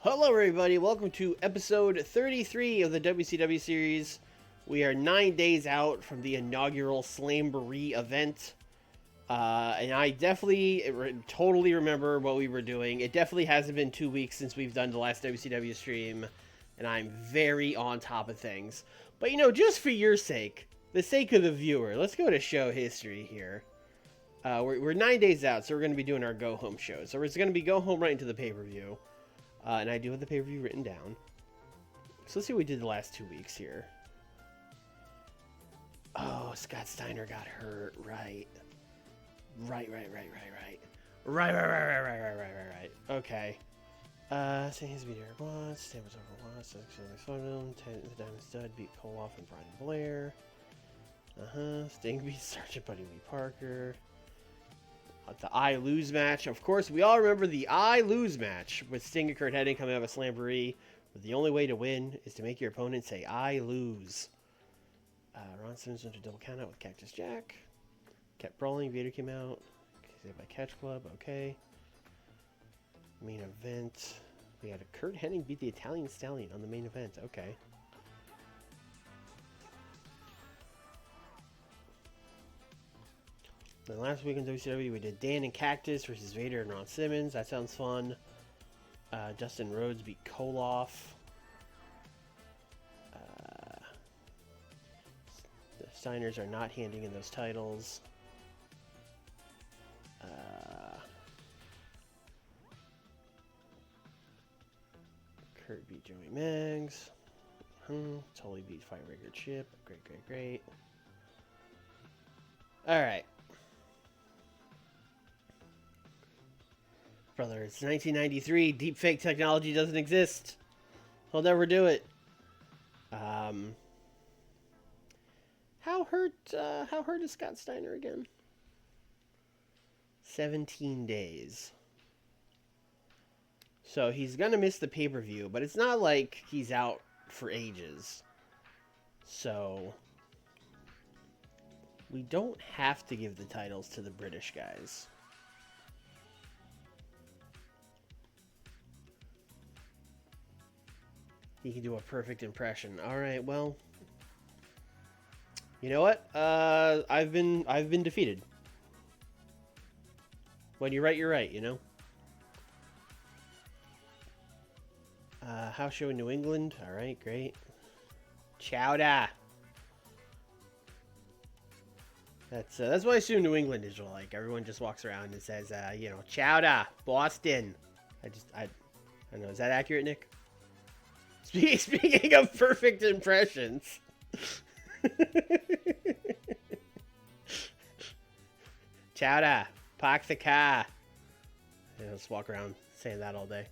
Hello, everybody. Welcome to episode 33 of the WCW series. We are 9 days out from the inaugural Slamboree event. And I totally remember what we were doing. It definitely hasn't been 2 weeks since we've done the last WCW stream. And I'm very on top of things. But, just for your sake, the sake of the viewer, let's go to show history here. We're 9 days out, so we're going to be doing our go-home show. So it's going to be go home right into the pay-per-view. And I do have the pay-per-view written down. So let's see what we did the last 2 weeks here. Oh, Scott Steiner got hurt. Right. Okay. Saints beat Eric Watts. Stan was over Watts. The Diamond Stud beat Koloff and Brian Blair. Sting beat Sergeant Buddy Lee Parker. The I Lose match. Of course, we all remember the I Lose match with Sting and Kurt Hennig coming out of a Slamboree. But the only way to win is to make your opponent say, I lose. Ron Simmons went to double count out with Cactus Jack. Kept brawling. Vader came out. Saved by Catch Club. Okay. Main event. We had a Kurt Hennig beat the Italian Stallion on the main event. Okay. Then last week in WCW, we did Dan and Cactus versus Vader and Ron Simmons. That sounds fun. Dustin Rhodes beat Koloff. The Steiners are not handing in those titles. Kurt beat Joey Maggs. Tully beat Firebreaker Chip. Great. Alright. Brother, it's 1993. Deepfake technology doesn't exist. He'll never do it. How hurt is Scott Steiner again? 17 days. So he's gonna miss the pay-per-view, but it's not like he's out for ages. So we don't have to give the titles to the British guys. He can do a perfect impression. All right, well, you know what? I've been defeated. When you're right, you're right. House show in New England. All right, great. Chowder. That's what I assume New England is like. Everyone just walks around and says, Chowder, Boston. I don't know. Is that accurate, Nick? Speaking of perfect impressions. Chowder, park the car. Just walk around saying that all day.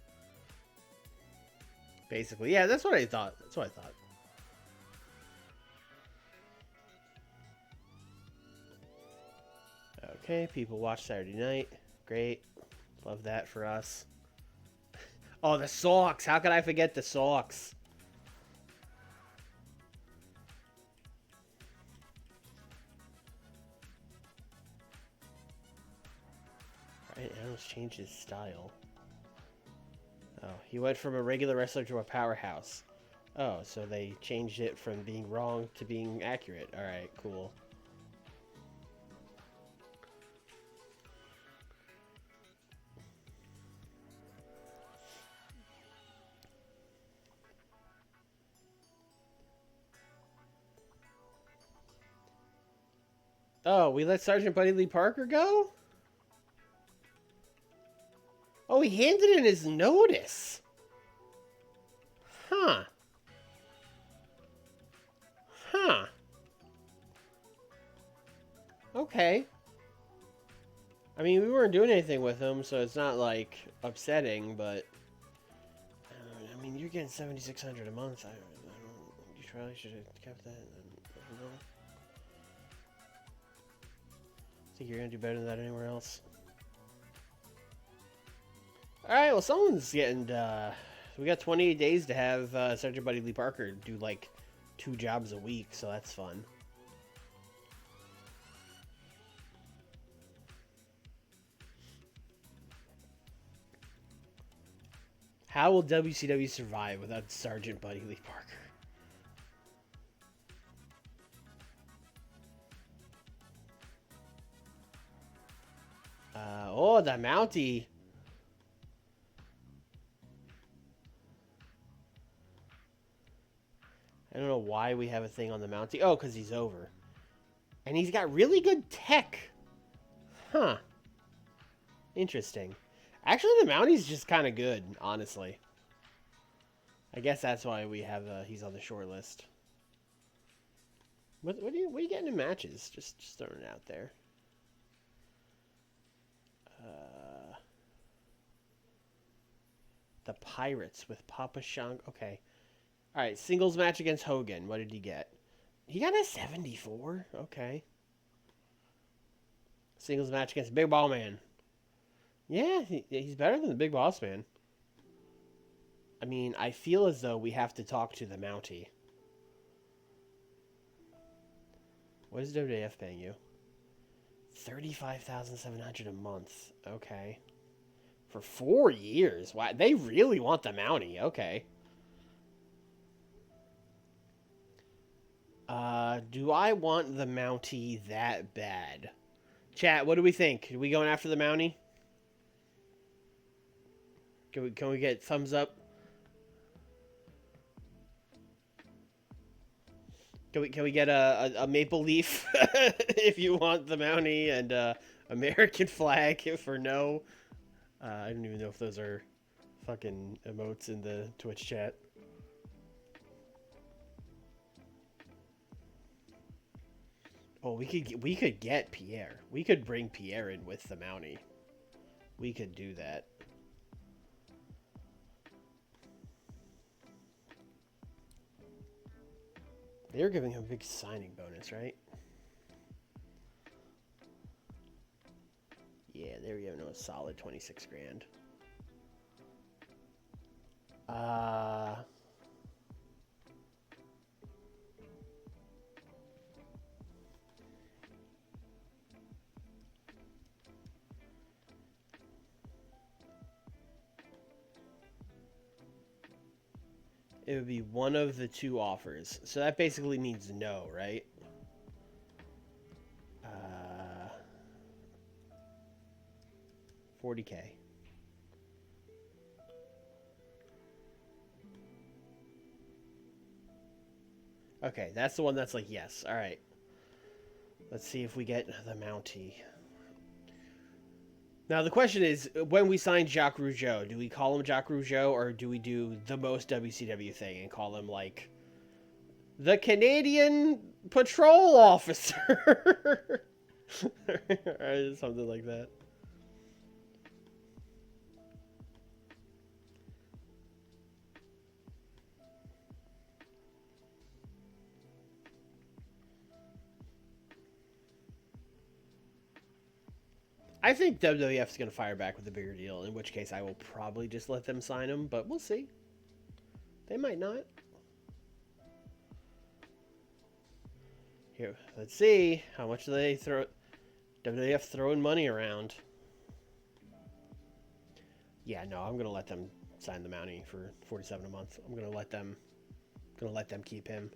Basically, yeah, that's what I thought. Okay, people watch Saturday night. Great. Love that for us. Oh, the socks. How could I forget the socks? Right, Adams changed his style. Oh, he went from a regular wrestler to a powerhouse. Oh, so they changed it from being wrong to being accurate. Alright, cool. Oh, we let Sergeant Buddy Lee Parker go? Oh, he handed in his notice. Huh. Okay. I mean, we weren't doing anything with him, so it's not, like, upsetting, but... I mean, you're getting $7,600 a month. You probably should have kept that. I don't know. Think you're gonna do better than that anywhere else? Alright, well, someone's getting, we got 28 days to have, Sergeant Buddy Lee Parker do, like, 2 jobs a week, so that's fun. How will WCW survive without Sergeant Buddy Lee Parker? Oh, the Mountie. I don't know why we have a thing on the Mountie. Oh, because he's over. And he's got really good tech. Huh. Interesting. Actually, the Mountie's just kind of good, honestly. I guess that's why we have he's on the short list. What are you getting in matches? Just throwing it out there. The Pirates with Papa Shango. Okay. All right, singles match against Hogan. What did he get? He got a 74. Okay. Singles match against Big Ball Man. Yeah, he's better than the Big Boss Man. I mean, I feel as though we have to talk to the Mountie. What is WWF paying you? $35,700 a month. Okay. For 4 years. Wow, they really want the Mountie. Okay. Do I want the Mountie that bad? Chat, what do we think? Are we going after the Mountie? Can we get thumbs up? Can we get a maple leaf if you want the Mountie, and American flag for no? I don't even know if those are fucking emotes in the Twitch chat. Oh, we could get Pierre. We could bring Pierre in with the Mountie. We could do that. They're giving him a big signing bonus, right? Yeah, they're giving him a solid 26 grand. It would be one of the two offers. So that basically means no, right? 40K. Okay, that's the one that's like, yes. All right. Let's see if we get the Mountie. Now, the question is, when we sign Jacques Rougeau, do we call him Jacques Rougeau, or do we do the most WCW thing and call him, like, the Canadian Patrol Officer? Or something like that. I think WWF is going to fire back with a bigger deal, in which case I will probably just let them sign him, but we'll see. They might not. Here, let's see. How much do they throw? WWF throwing money around. Yeah, no, I'm going to let them sign the Mountie for $47 a month. I'm going to let them keep him.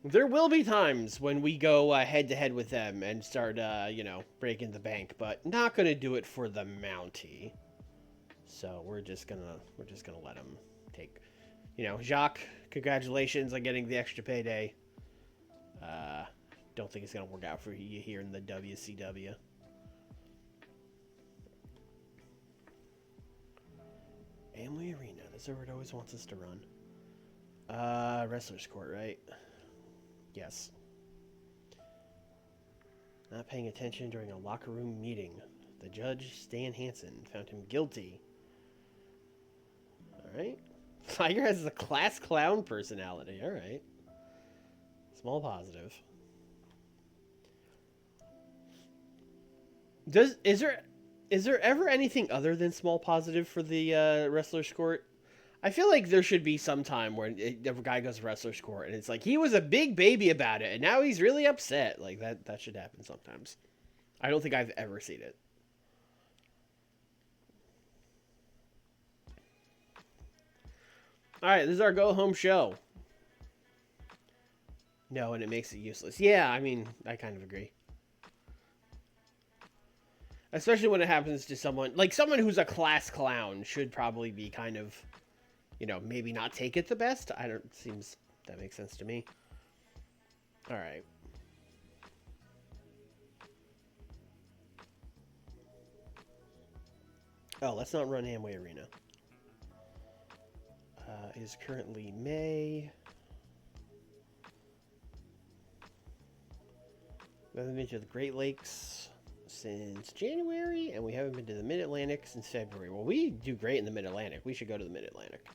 There will be times when we go head to head with them and start, breaking the bank, but not gonna do it for the Mountie. So we're just gonna let him take. Jacques, congratulations on getting the extra payday. Don't think it's gonna work out for you here in the WCW. Amway Arena. That's where it always wants us to run. Wrestler's Court, right? Yes. Not paying attention during a locker room meeting. The judge, Stan Hansen, found him guilty. Alright. Tiger has a class clown personality. Alright. Small positive. Is there ever anything other than small positive for the Wrestler's Court? I feel like there should be some time where the guy goes to Wrestler's Court and it's like he was a big baby about it and now he's really upset. Like that should happen sometimes. I don't think I've ever seen it. Alright, this is our go-home show. No, and it makes it useless. Yeah, I mean, I kind of agree. Especially when it happens to someone... Like, someone who's a class clown should probably be kind of... You know, maybe not take it the best. I don't... Seems... That makes sense to me. Alright. Oh, let's not run Amway Arena. It is currently May. We haven't been to the Great Lakes since January, and we haven't been to the Mid-Atlantic since February. Well, we do great in the Mid-Atlantic. We should go to the Mid-Atlantic.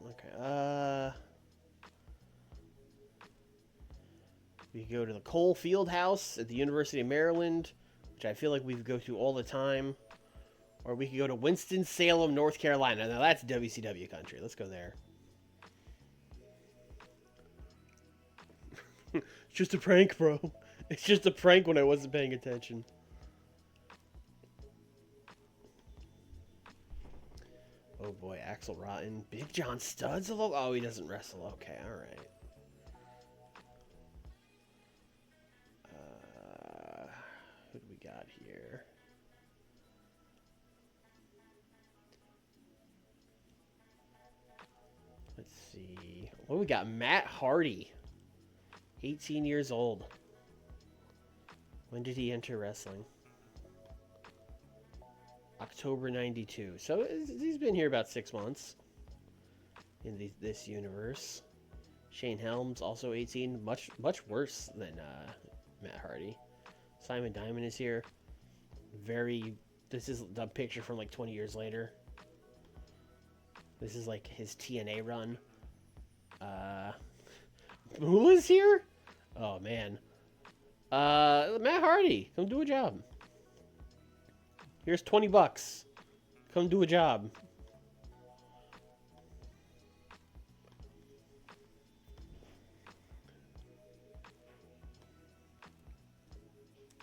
Okay. We could go to the Cole Field House at the University of Maryland, which I feel like we go to all the time. Or we could go to Winston-Salem, North Carolina. Now that's WCW country. Let's go there. It's just a prank, bro. It's just a prank when I wasn't paying attention. Oh boy, Axel Rotten. Big John Studd's a little... Oh, he doesn't wrestle. Okay, alright. Who do we got here? Let's see. Well, we got Matt Hardy. 18 years old. When did he enter wrestling? October 92. So he's been here about 6 months in this universe. Shane Helms, also 18. Much worse than Matt Hardy. Simon Diamond is here. This is the picture from like 20 years later. This is like his TNA run. Who is here? Oh, man. Matt Hardy, come do a job. Here's $20. Come do a job.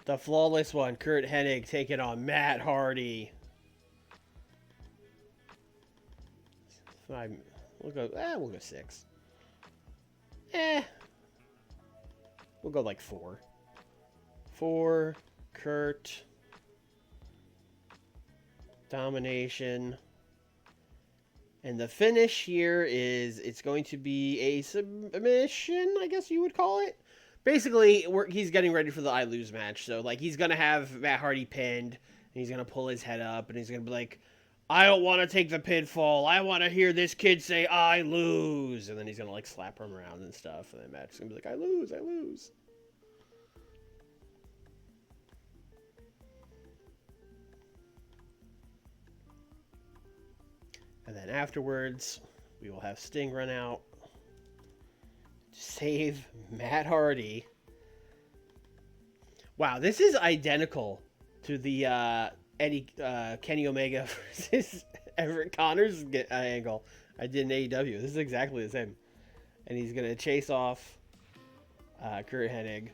The flawless one, Kurt Hennig, taking on Matt Hardy. We'll go 6. We'll go like 4. 4, Kurt. Domination. And the finish here is, it's going to be a submission, I guess you would call it. Basically, he's getting ready for the I Lose match. So, like, he's going to have Matt Hardy pinned, and he's going to pull his head up, and he's going to be like, I don't want to take the pinfall. I want to hear this kid say, I lose. And then he's going to, like, slap him around and stuff. And then Matt's going to be like, I lose, I lose. And then afterwards, we will have Sting run out to save Matt Hardy. Wow, this is identical to the Kenny Omega versus Everett Connors angle I did in AEW. This is exactly the same. And he's going to chase off Kurt Hennig.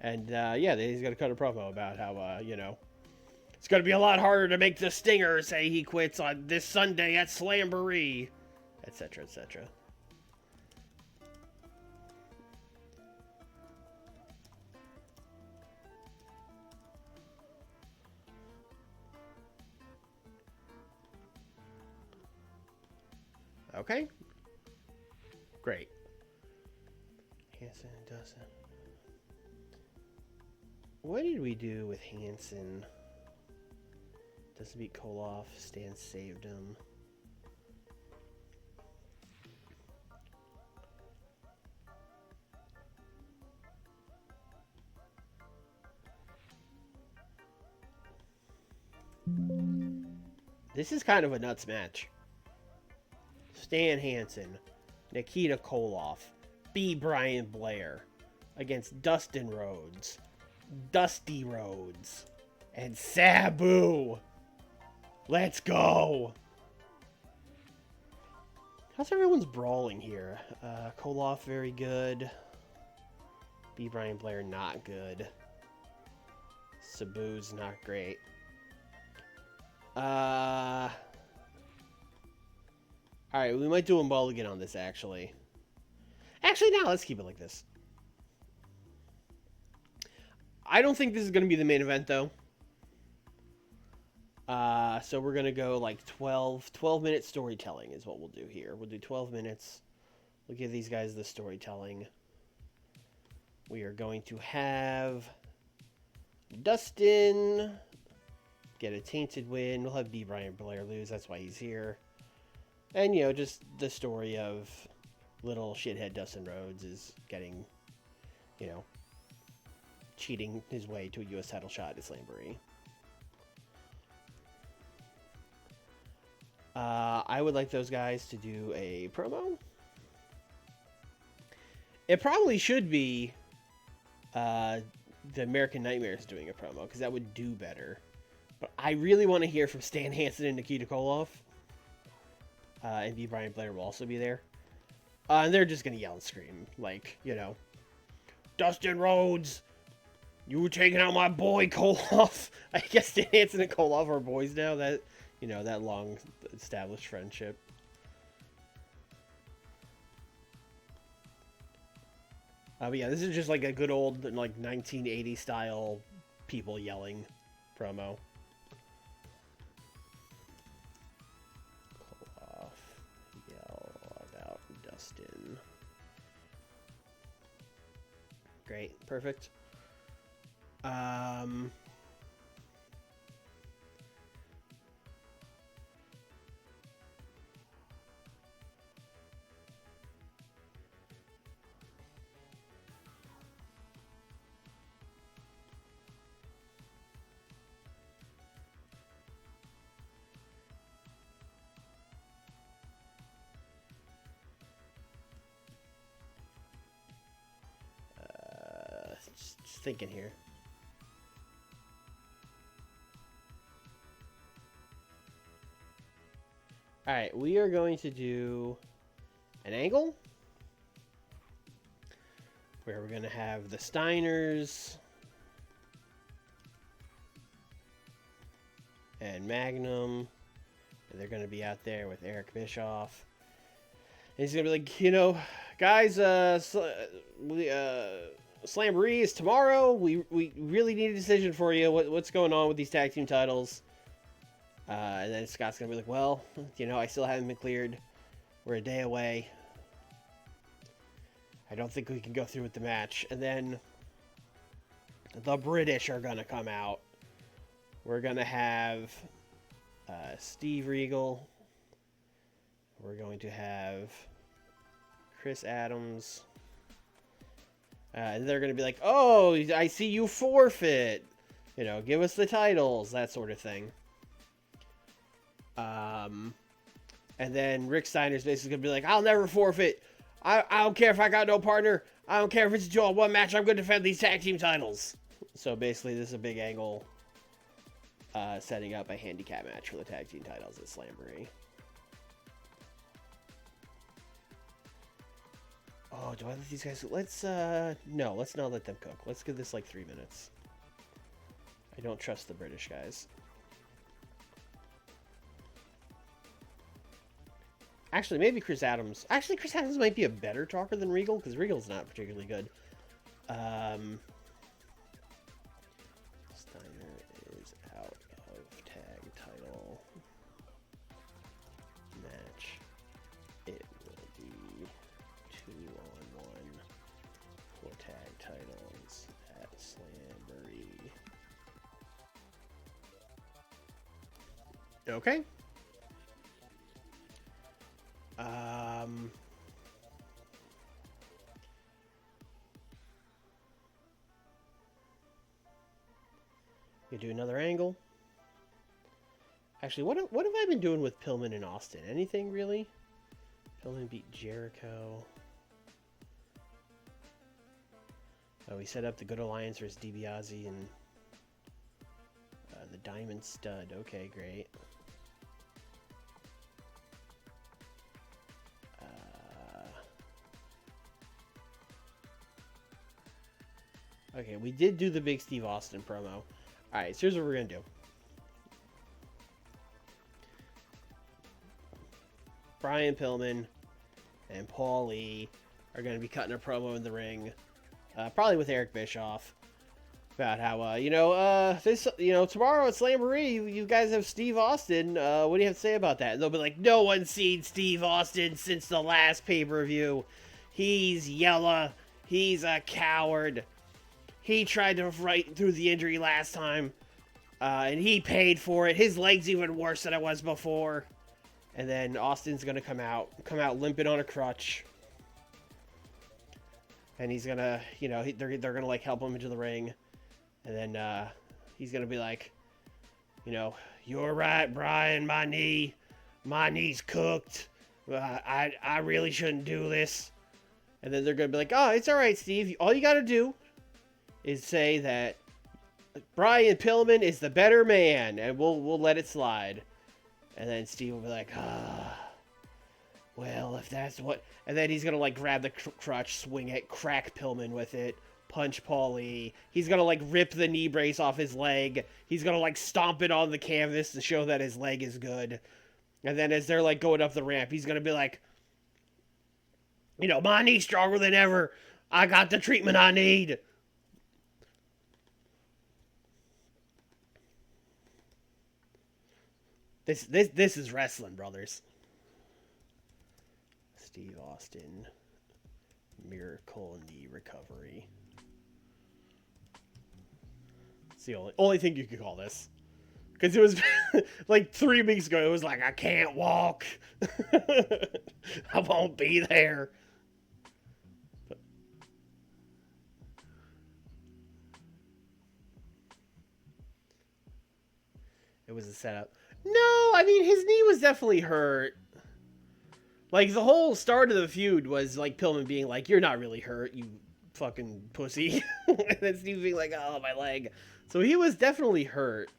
And, yeah, he's going to cut a promo about how, you know, it's going to be a lot harder to make the Stinger say he quits on this Sunday at Slamboree, etc., etc. Okay. Great. Hanson doesn't. What did we do with Hanson? Doesn't beat Koloff. Stan saved him. This is kind of a nuts match. Stan Hansen, Nikita Koloff, B. Brian Blair against Dustin Rhodes, Dusty Rhodes, and Sabu. Let's go! How's everyone's brawling here? Koloff, very good. B. Brian Blair, not good. Sabu's not great. Alright, we might do a mulligan on this, actually. Actually, no, let's keep it like this. I don't think this is going to be the main event, though. So we're going to go like 12-minute storytelling is what we'll do here. We'll do 12 minutes. We'll give these guys the storytelling. We are going to have Dustin get a tainted win. We'll have B. Brian Blair lose. That's why he's here. And, you know, just the story of little shithead Dustin Rhodes is getting, you know, cheating his way to a U.S. title shot at Slamboree. I would like those guys to do a promo. It probably should be the American Nightmares doing a promo, because that would do better. But I really want to hear from Stan Hansen and Nikita Koloff. And B. Brian Blair will also be there. And they're just going to yell and scream. Like, you know, Dustin Rhodes, you were taking out my boy Koloff. I guess Stan Hansen and Koloff are boys now. That, you know, that long established friendship. But yeah, this is just like a good old, like, 1980 style people yelling promo. Koloff, yell about Dustin. Great, perfect. Just thinking here. Alright, we are going to do an angle where we're going to have the Steiners and Magnum, and they're going to be out there with Eric Bischoff. And he's going to be like, you know, guys, Slamboree is tomorrow. We really need a decision for you. What's going on with these tag team titles? And then Scott's going to be like, well, you know, I still haven't been cleared. We're a day away. I don't think we can go through with the match. And then the British are going to come out. We're going to have Steve Regal. We're going to have Chris Adams. And they're going to be like, oh, I see you forfeit. You know, give us the titles, that sort of thing. And then Rick Steiner's basically going to be like, I'll never forfeit. I don't care if I got no partner. I don't care if it's a 2-on-1 match. I'm going to defend these tag team titles. So basically, this is a big angle setting up a handicap match for the tag team titles at Slamboree. Oh, do I let these guys... Let's, no, let's not let them cook. Let's give this like 3 minutes. I don't trust the British guys. Actually, maybe Chris Adams. Actually, Chris Adams might be a better talker than Regal, because Regal's not particularly good. Steiner is out of tag title match. It will be 2-on-1 for tag titles at Slamboree. Okay. You do another angle. Actually, what have I been doing with Pillman and Austin? Anything really? Pillman beat Jericho. Oh, we set up the Good Alliance versus DiBiase and the Diamond Stud. Okay, great. Okay, we did do the Big Steve Austin promo. Alright, so here's what we're going to do. Brian Pillman and Paul Lee are going to be cutting a promo in the ring. Probably with Eric Bischoff. About how, tomorrow at Slamboree, you guys have Steve Austin. What do you have to say about that? And they'll be like, no one's seen Steve Austin since the last pay-per-view. He's yellow. He's a coward. He tried to fight through the injury last time. And he paid for it. His leg's even worse than it was before. And then Austin's going to come out limping on a crutch. And he's going to, they're going to, like, help him into the ring. And then he's going to be like, you're right, Brian, my knee's cooked. I really shouldn't do this. And then they're going to be like, oh, it's all right, Steve. All you got to do is say that Brian Pillman is the better man, and we'll let it slide. And then Steve will be like, well, if that's what... And then he's going to, like, grab the crutch, swing it, crack Pillman with it. Punch Paulie. He's gonna, like, rip the knee brace off his leg. He's gonna, like, stomp it on the canvas to show that his leg is good. And then as they're, like, going up the ramp, he's gonna be like, my knee's stronger than ever. I got the treatment I need. This is wrestling, brothers. Steve Austin. Miracle knee recovery. The only thing you could call this, because it was like 3 weeks ago. It was like, I can't walk. I won't be there. But it was a setup. No, I mean, his knee was definitely hurt. Like, the whole start of the feud was like Pillman being like, "You're not really hurt, you fucking pussy," and then Steve being like, "Oh, my leg." So he was definitely hurt.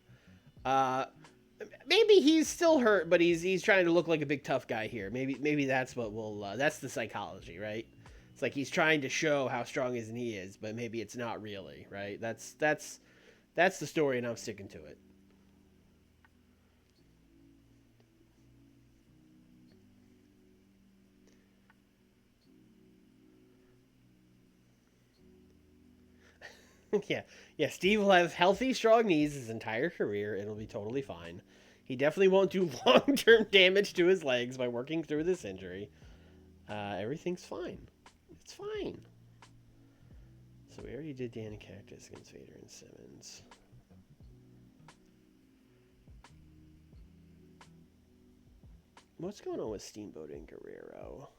Maybe he's still hurt, but he's trying to look like a big tough guy here. Maybe that's what that's the psychology, right? It's like he's trying to show how strong his knee is, but maybe it's not really, right? That's the story, and I'm sticking to it. Yeah. Steve will have healthy, strong knees his entire career. It'll be totally fine. He definitely won't do long-term damage to his legs by working through this injury. Everything's fine. It's fine. So we already did Dan and Cactus against Vader and Simmons. What's going on with Steamboat and Guerrero?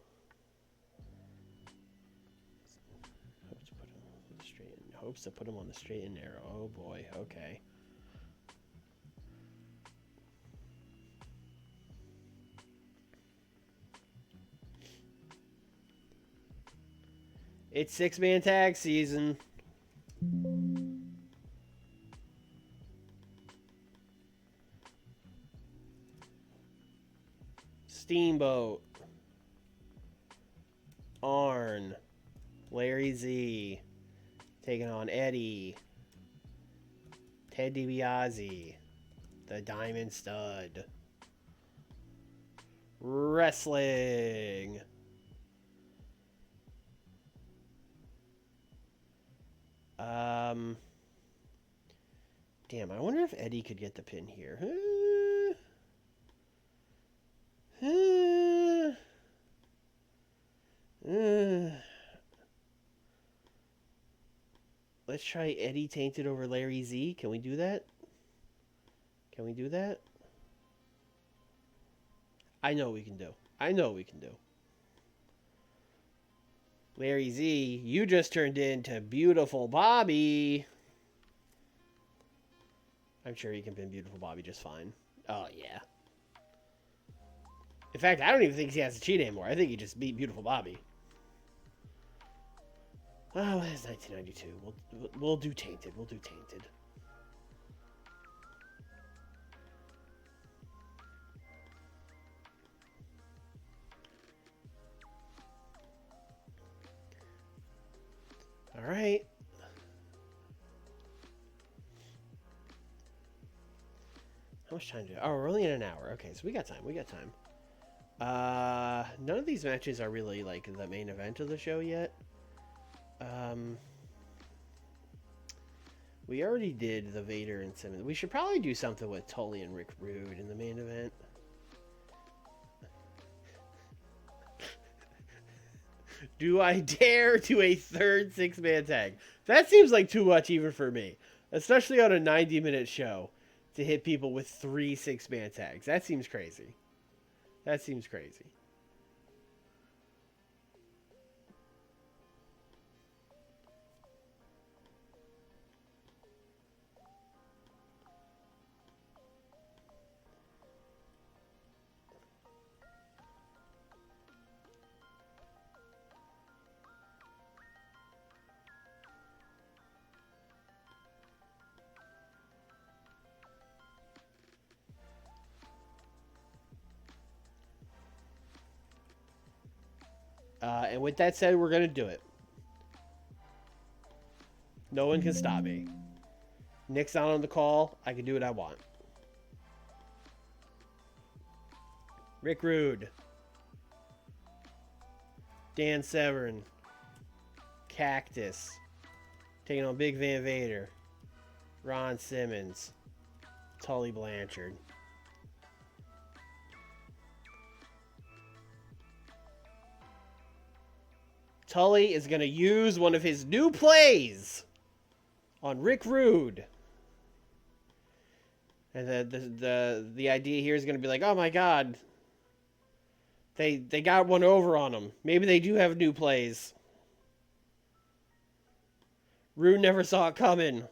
Hopes to put him on the straight and narrow. Oh boy, okay. It's 6-man tag season. Steamboat. Arn. Larry Z. Taking on Eddie. Ted DiBiase. The Diamond Stud. Wrestling. Damn, I wonder if Eddie could get the pin here. Let's try Eddie tainted over Larry Z. Can we do that? Can we do that? I know we can do. I know we can do. Larry Z, you just turned into Beautiful Bobby. I'm sure he can pin Beautiful Bobby just fine. Oh, yeah. In fact, I don't even think he has to cheat anymore. I think he just beat Beautiful Bobby. Oh, it's 1992. We'll do Tainted. We'll do Tainted. All right. How much time do we have? Oh, we're only in an hour. Okay, so we got time. We got time. None of these matches are really, like, the main event of the show yet. We already did the Vader and Simmons. We should probably do something with Tully and Rick Rude in the main event. Do I dare to a third six-man tag? That seems like too much even for me. Especially on a 90-minute show to hit people with 3 six-man tags. That seems crazy. That seems crazy. And with that said, we're going to do it. No one can stop me. Nick's not on the call. I can do what I want. Rick Rude. Dan Severn. Cactus. Taking on Big Van Vader. Ron Simmons. Tully Blanchard. Tully is going to use one of his new plays on Rick Rude. And the idea here is going to be like, oh my god, they got one over on him. Maybe they do have new plays. Rude never saw it coming.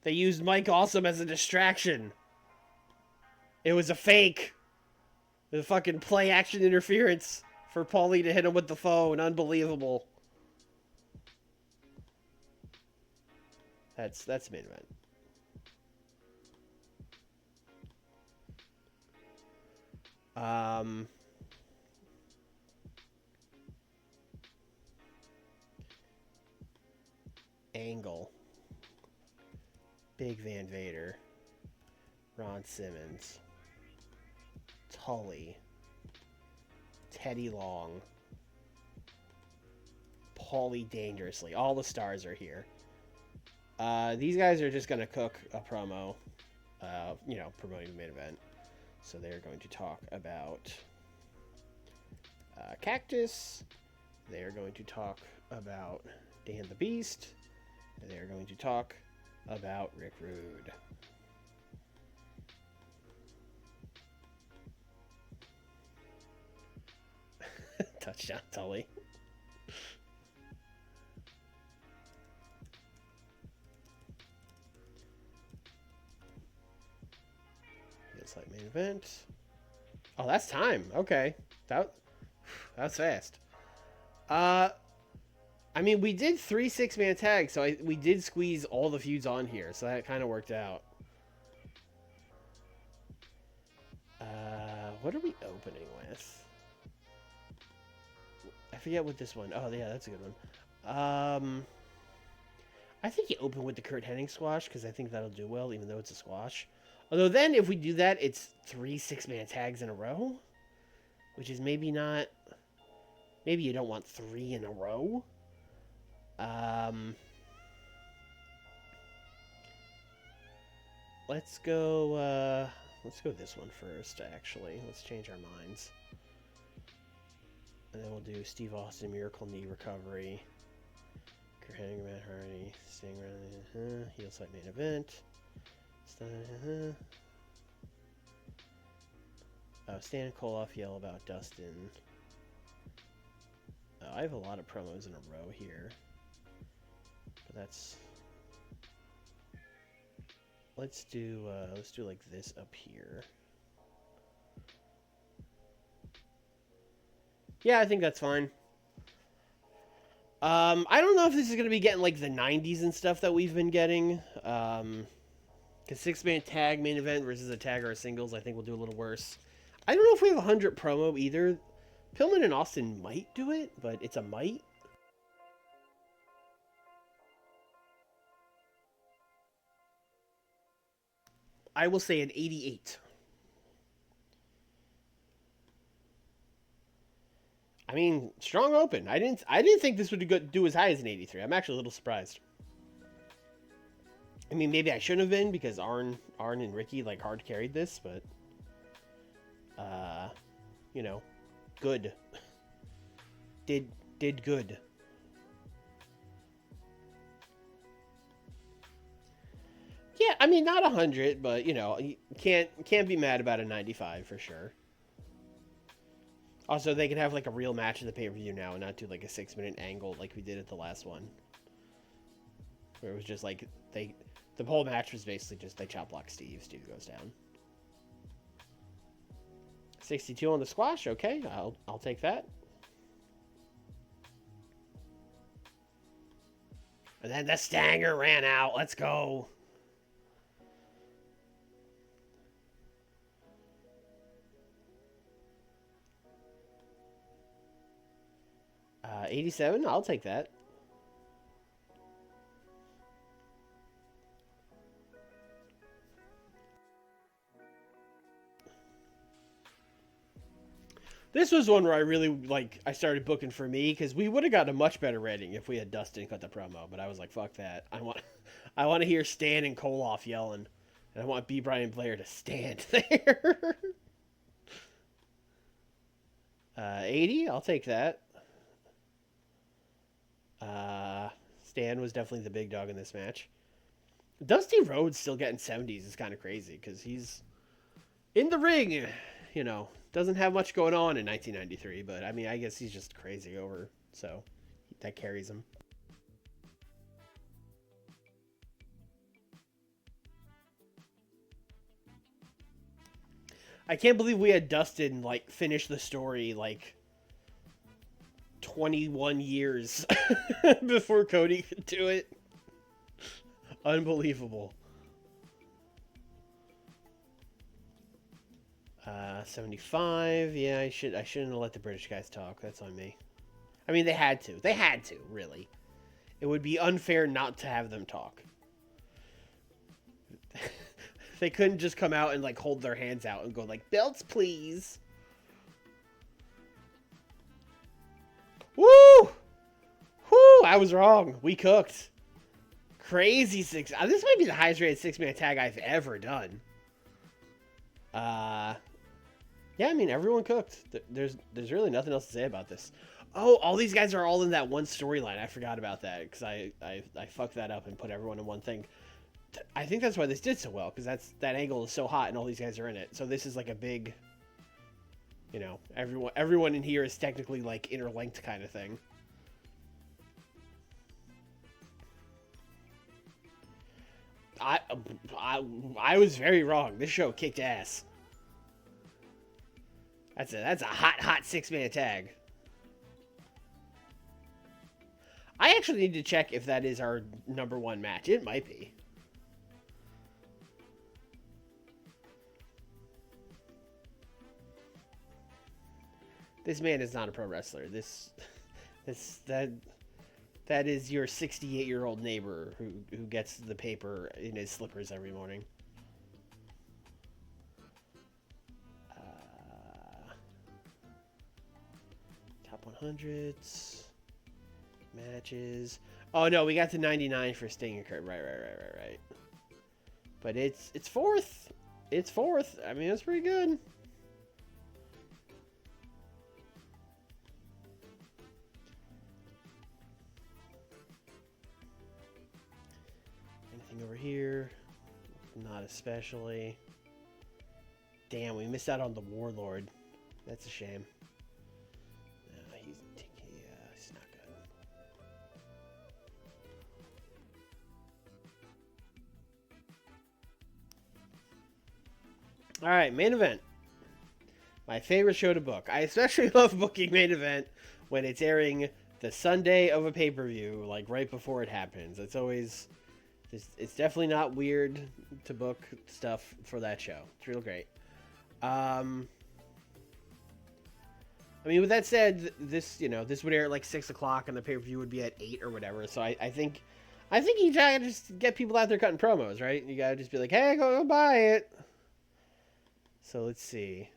They used Mike Awesome as a distraction. It was a fake. The fucking play action interference for Paulie to hit him with the phone. Unbelievable. That's the main event. Angle. Big Van Vader. Ron Simmons. Tully. Teddy Long. Paulie Dangerously. All the stars are here. These guys are just going to cook a promo, promoting the main event. So they're going to talk about Cactus. They are going to talk about Dan the Beast. And they are going to talk about Rick Rude. Touchdown, Tully. Feels like main event. Oh, that's time. Okay. That's fast. I mean, we did 3 six-man tags, so we did squeeze all the feuds on here, so that kind of worked out. What are we opening with? I forget what this one... Oh, yeah, that's a good one. I think you open with the Kurt Hennig squash, because I think that'll do well, even though it's a squash. Although then, if we do that, it's 3 six-man tags in a row, which is maybe not... Maybe you don't want 3 in a row. Let's go this one first, actually. Let's change our minds. And then we'll do Steve Austin, Miracle Knee Recovery. Kurt Hennig, Matt Hardy, Sting, heel site main event. Stan Koloff yell about Dustin. I have a lot of promos in a row here. But that's... Let's do like this up here. Yeah, I think that's fine. I don't know if this is going to be getting like the 90s and stuff that we've been getting. Because 6-man tag main event versus a tag or a singles, I think we'll do a little worse. I don't know if we have 100 promo either. Pillman and Austin might do it, but it's a might. I will say an 88. I mean, strong open. I didn't think this would do as high as an 83. I'm actually a little surprised. I mean, maybe I shouldn't have been because Arn and Ricky like hard carried this, but you know, good. Did good. Yeah, I mean not 100, but you know, you can't be mad about a 95 for sure. Also, they can have like a real match in the pay-per-view now and not do like a 6-minute angle like we did at the last one. Where it was just like the whole match was basically just they chop block Steve goes down. 62 on the squash, okay, I'll take that. And then the Stanger ran out. Let's go. 87, I'll take that. This was one where I really, I started booking for me, because we would have gotten a much better rating if we had Dustin cut the promo, but I was like, fuck that. I want to hear Stan and Koloff yelling, and I want B. Brian Blair to stand there. 80, I'll take that. Stan was definitely the big dog in this match. Dusty Rhodes still getting 70s is kind of crazy, because he's in the ring, you know. Doesn't have much going on in 1993, but I mean, I guess he's just crazy over, so that carries him. I can't believe we had Dustin finish the story 21 years before Cody could do it. Unbelievable. 75. Yeah, I shouldn't have let the British guys talk. That's on me. I mean, they had to. They had to, really. It would be unfair not to have them talk. They couldn't just come out and hold their hands out and go belts, please. Woo! Woo! I was wrong. We cooked. Crazy six. This might be the highest rated 6-man tag I've ever done. Yeah, I mean, everyone cooked. There's really nothing else to say about this. Oh, all these guys are all in that one storyline. I forgot about that because I fucked that up and put everyone in one thing. I think that's why this did so well, because that angle is so hot and all these guys are in it. So this is a big, you know, everyone in here is technically interlinked kind of thing. I was very wrong. This show kicked ass. That's a hot 6-man tag. I actually need to check if that is our #1 match. It might be. This man is not a pro wrestler. That is your 68-year-old neighbor who gets the paper in his slippers every morning. Top 100s. Matches. Oh, no, we got to 99 for Sting and Kurt. Right. But it's fourth. It's fourth. I mean, it's pretty good. Over here, not especially. Damn, we missed out on the Warlord. That's a shame. He's not good. All right, main event. My favorite show to book. I especially love booking main event when it's airing the Sunday of a pay-per-view, right before it happens. It's always. It's definitely not weird to book stuff for that show. It's real great. I mean, with that said, this this would air at like 6 o'clock, and the pay per view would be at 8 or whatever. So I think you gotta just get people out there cutting promos, right? You gotta just be like, hey, go buy it. So let's see.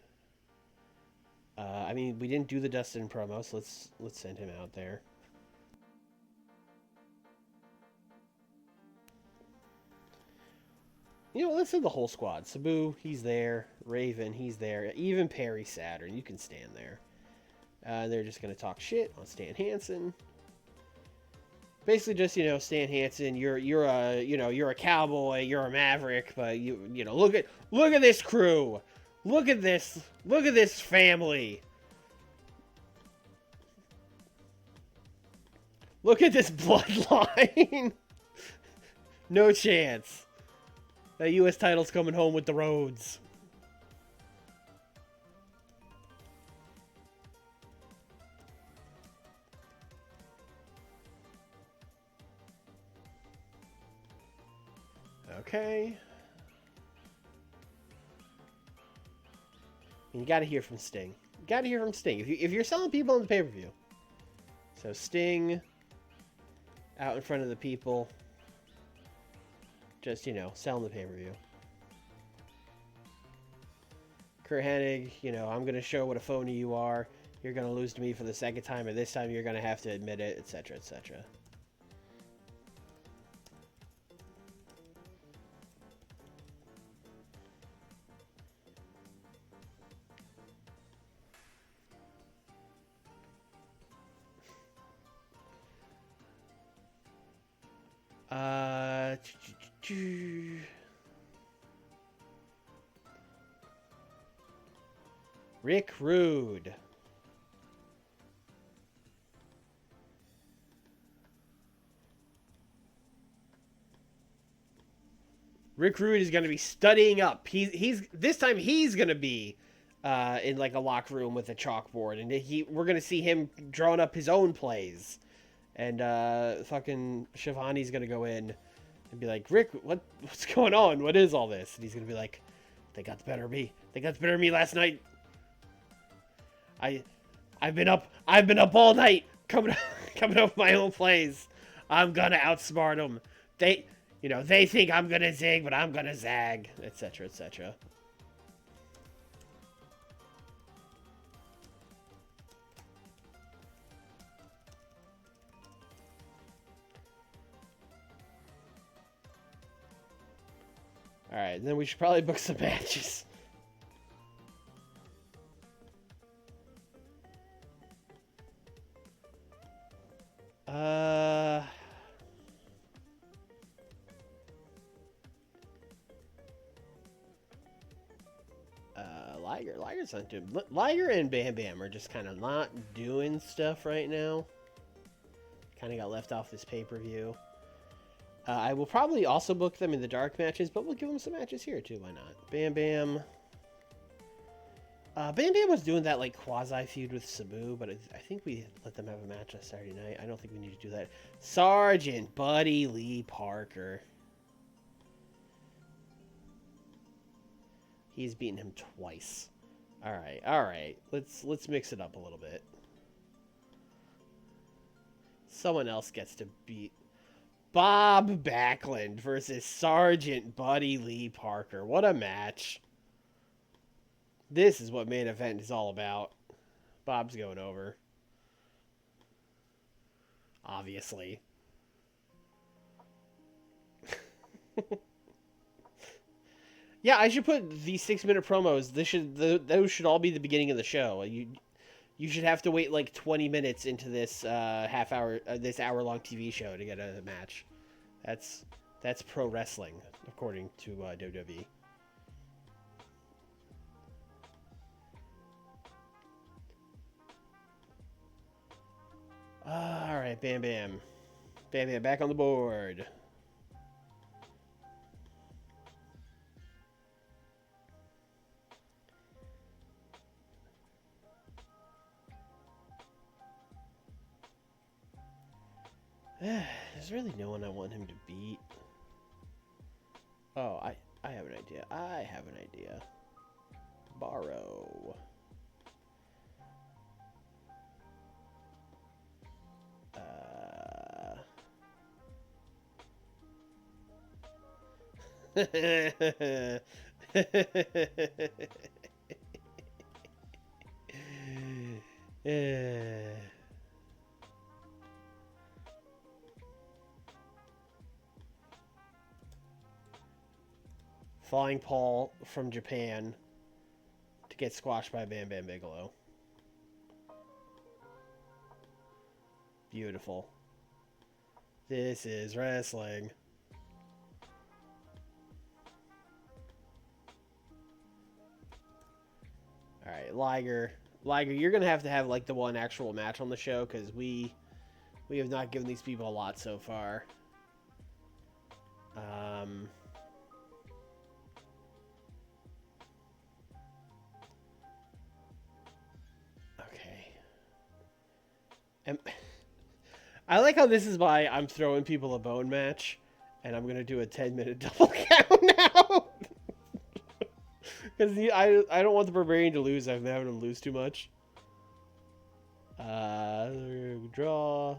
I mean, we didn't do the Dustin promo, so let's send him out there. Let's send the whole squad. Sabu, he's there. Raven, he's there. Even Perry Saturn, you can stand there. They're just gonna talk shit on Stan Hansen. Basically, just Stan Hansen, you're a cowboy, you're a maverick, but look at this crew, look at this family, look at this bloodline. No chance. That U.S. title's coming home with the Rhodes. Okay. And you got to hear from Sting. You got to hear from Sting. If you're selling people in the pay-per-view. So Sting out in front of the people. Just, selling the pay-per-view. Kurt Hennig, I'm going to show what a phony you are. You're going to lose to me for the second time, and this time you're going to have to admit it, etc., etc. Rick Rude. Rick Rude is going to be studying up. He's this time he's going to be in like a locker room with a chalkboard, and we're going to see him drawing up his own plays. And fucking Shivani's going to go in and be like, Rick, what's going on? What is all this? And he's going to be like, they got the better of me. They got the better of me last night. I've been up all night coming up with my own plays. I'm gonna outsmart them. They think I'm gonna zig, but I'm gonna zag, etc., etc. All right, then we should probably book some matches. Liger's not doing. Liger and Bam Bam are just kind of not doing stuff right now. Kind of got left off this pay-per-view. I will probably also book them in the dark matches, but we'll give them some matches here too. Why not? Bam Bam. Bam Bam was doing that like quasi feud with Sabu, but I think we let them have a match on Saturday night. I don't think we need to do that. Sergeant Buddy Lee Parker. He's beaten him twice. All right. Let's mix it up a little bit. Someone else gets to beat Bob Backlund versus Sergeant Buddy Lee Parker. What a match. This is what main event is all about. Bob's going over. Obviously. Yeah, I should put these 6-minute promos. Those should all be the beginning of the show. You should have to wait like 20 minutes into this this hour-long TV show to get a match. That's pro wrestling, according to WWE. All right, Bam Bam. Bam Bam back on the board. There's really no one I want him to beat. Oh, I have an idea. Borrow. Flying Paul from Japan to get squashed by Bam Bam Bigelow. Beautiful. This is wrestling. All right, Liger, you're gonna have to have like the one actual match on the show because we have not given these people a lot so far. Okay. I like how this is why I'm throwing people a bone match, and I'm gonna do a 10-minute double count now. Because I don't want the Barbarian to lose. I've been having him lose too much. Draw.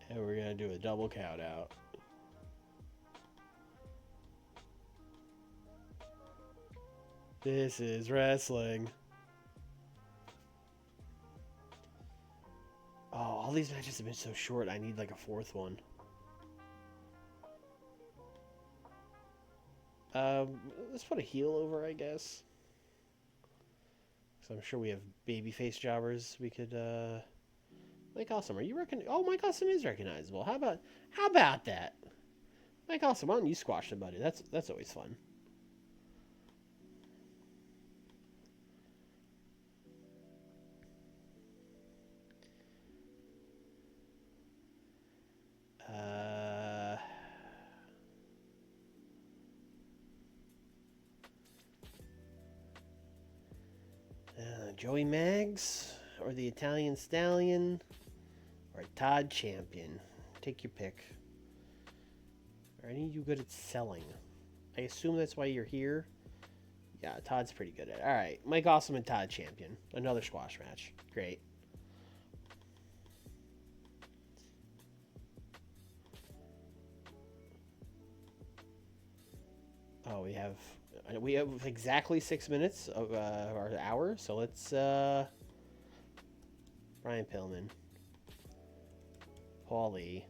And we're going to do a double count out. This is wrestling. Oh, all these matches have been so short. I need like a fourth one. Let's put a heel over, I guess. So I'm sure we have babyface jobbers. We could, Mike Awesome, are you Oh, Mike Awesome is recognizable. How about that? Mike Awesome, why don't you squash somebody? That's always fun. Joey Maggs, or the Italian Stallion, or Todd Champion. Take your pick. Are any of you good at selling? I assume that's why you're here. Yeah, Todd's pretty good at it. All right, Mike Awesome and Todd Champion. Another squash match. Great. Oh, we have exactly 6 minutes of our hour, so let's Brian Pillman, Paulie,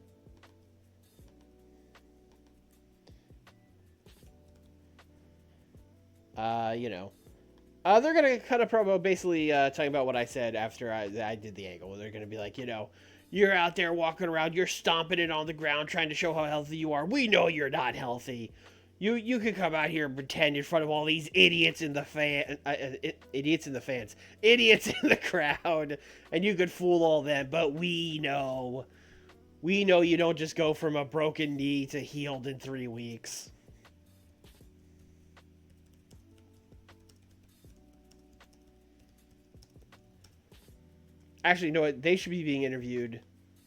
they're gonna cut a promo basically talking about what I said after I did the angle. They're gonna be like, you're out there walking around, you're stomping it on the ground, trying to show how healthy you are. We know you're not healthy. You could come out here and pretend in front of all these idiots in the idiots in the crowd, and you could fool all them. But we know you don't just go from a broken knee to healed in 3 weeks. Actually, you know what? They should be being interviewed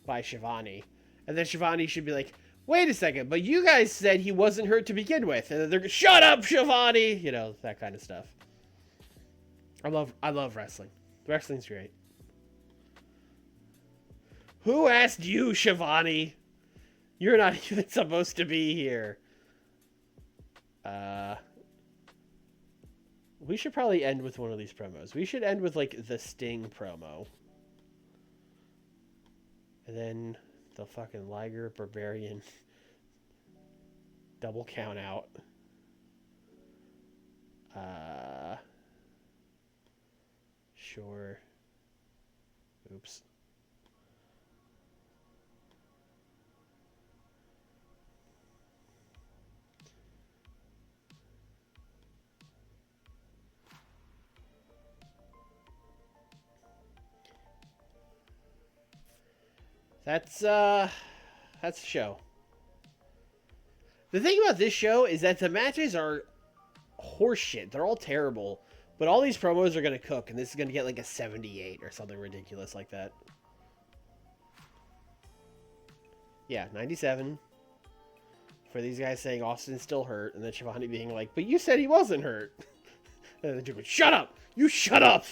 by Shivani, and then Shivani should be like, wait a second, but you guys said he wasn't hurt to begin with. And they're shut up, Shivani! That kind of stuff. I love wrestling. Wrestling's great. Who asked you, Shivani? You're not even supposed to be here. We should probably end with one of these promos. We should end with, like, the Sting promo. And then the fucking Liger Barbarian double count out. Sure. Oops. That's the show. The thing about this show is that the matches are horseshit. They're all terrible. But all these promos are going to cook, and this is going to get like a 78 or something ridiculous like that. Yeah, 97. For these guys saying Austin's still hurt, and then Shivani being like, but you said he wasn't hurt. And then Duke goes, shut up! You shut up!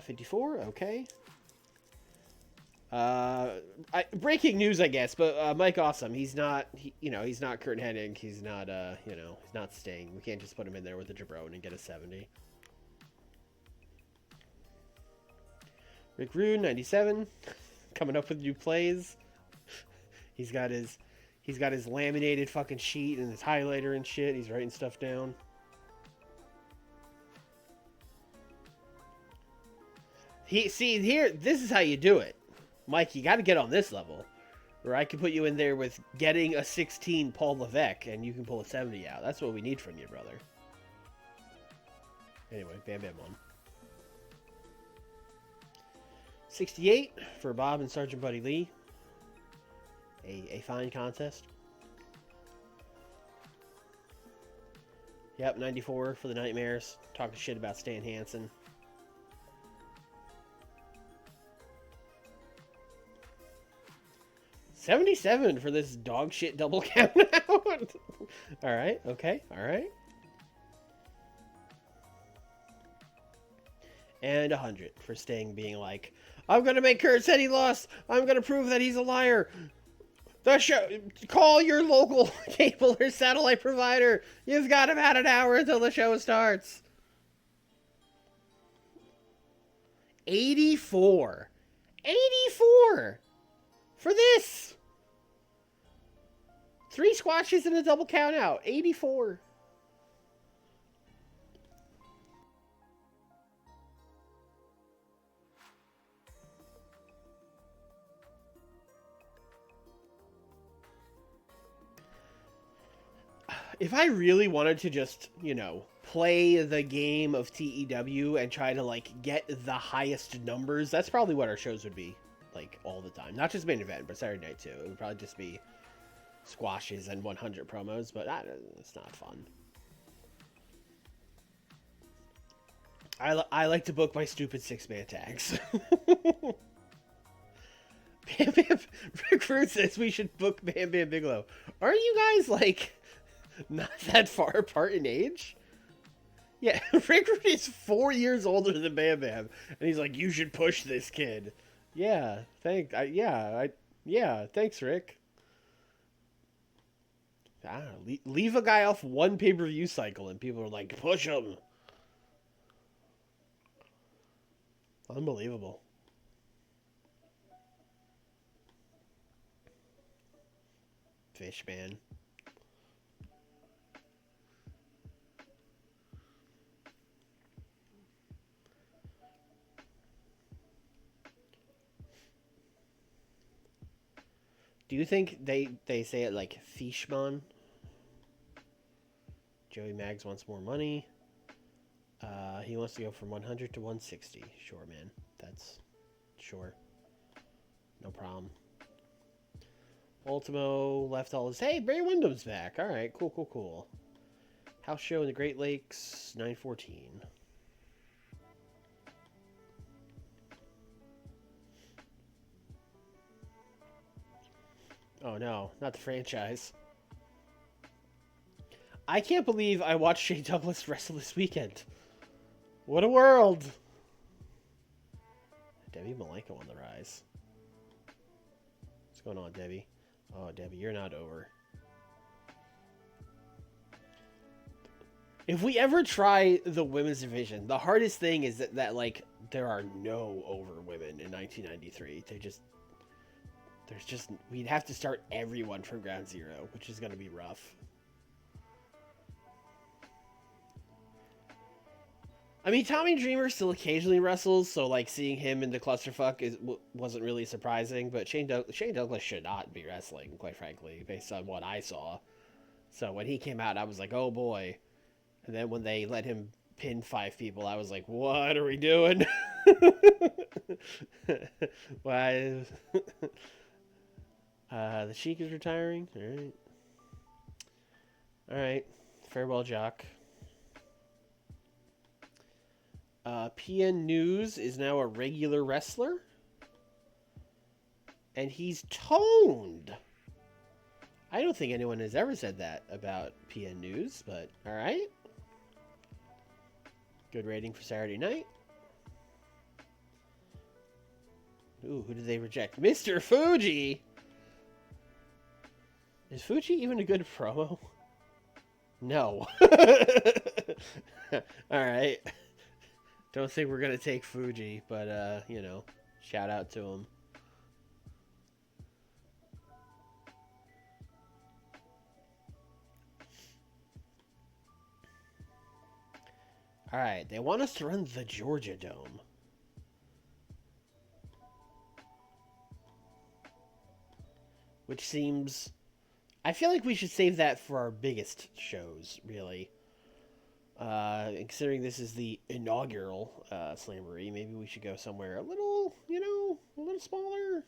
54, okay. Breaking news, I guess, but Mike Awesome, he's not, he's not Kurt Hennig, he's not, he's not Sting. We can't just put him in there with a Jabrone and get a 70. Rick Rude, 97, coming up with new plays. He's got his laminated fucking sheet and his highlighter and shit. He's writing stuff down. This is how you do it. Mike, you got to get on this level. Or I can put you in there with getting a 16 Paul Levesque, and you can pull a 70 out. That's what we need from you, brother. Anyway, Bam Bam won. 68 for Bob and Sergeant Buddy Lee. A fine contest. Yep, 94 for the Nightmares. Talking shit about Stan Hansen. 77 for this dog shit double count out. Alright, okay, alright. And 100 for Sting being like, I'm gonna make Kurt said he lost. I'm gonna prove that he's a liar. The show, call your local cable or satellite provider. You've got about an hour until the show starts. 84. 84 for this. 3 squashes and a double count out. 84. If I really wanted to just, play the game of TEW and try to, get the highest numbers, that's probably what our shows would be, all the time. Not just main event, but Saturday night, too. It would probably just be squashes and 100 promos, but it's not fun. I like to book my stupid 6-man tags. Bam Bam Recruit says we should book Bam Bam Bigelow. Aren't you guys, not that far apart in age? Yeah, Rick is 4 years older than Bam Bam, and he's like, you should push this kid. Yeah, thanks, Rick. I don't know, leave a guy off one pay-per-view cycle, and people are like, push him. Unbelievable. Fishman. Do you think they say it like Fishman? Joey Maggs wants more money. He wants to go from 100 to 160. Sure, man. That's... Sure. No problem. Ultimo left all his... Hey, Barry Windham's back. Alright, cool. House show in the Great Lakes, 9/14. Oh no, not the franchise. I can't believe I watched Shane Douglas wrestle this weekend. What a world! Debbie Malenko on the rise. What's going on, Debbie? Oh, Debbie, you're not over. If we ever try the women's division, the hardest thing is that there are no over women in 1993. We'd have to start everyone from ground zero, which is going to be rough. I mean, Tommy Dreamer still occasionally wrestles, so seeing him in the clusterfuck wasn't really surprising. But Shane Douglas should not be wrestling, quite frankly, based on what I saw. So when he came out, I was like, oh boy. And then when they let him pin 5 people, I was like, what are we doing? Why? The Sheik is retiring. All right. Farewell, Jock. PN News is now a regular wrestler. And he's toned. I don't think anyone has ever said that about PN News, but all right. Good rating for Saturday night. Ooh, who did they reject? Mr. Fuji! Is Fuji even a good promo? No. Alright. Don't think we're gonna take Fuji, but, you know, shout out to him. Alright, they want us to run the Georgia Dome. Which seems... I feel like we should save that for our biggest shows, really. Considering this is the inaugural Slamboree, maybe we should go somewhere a little, you know, a little smaller.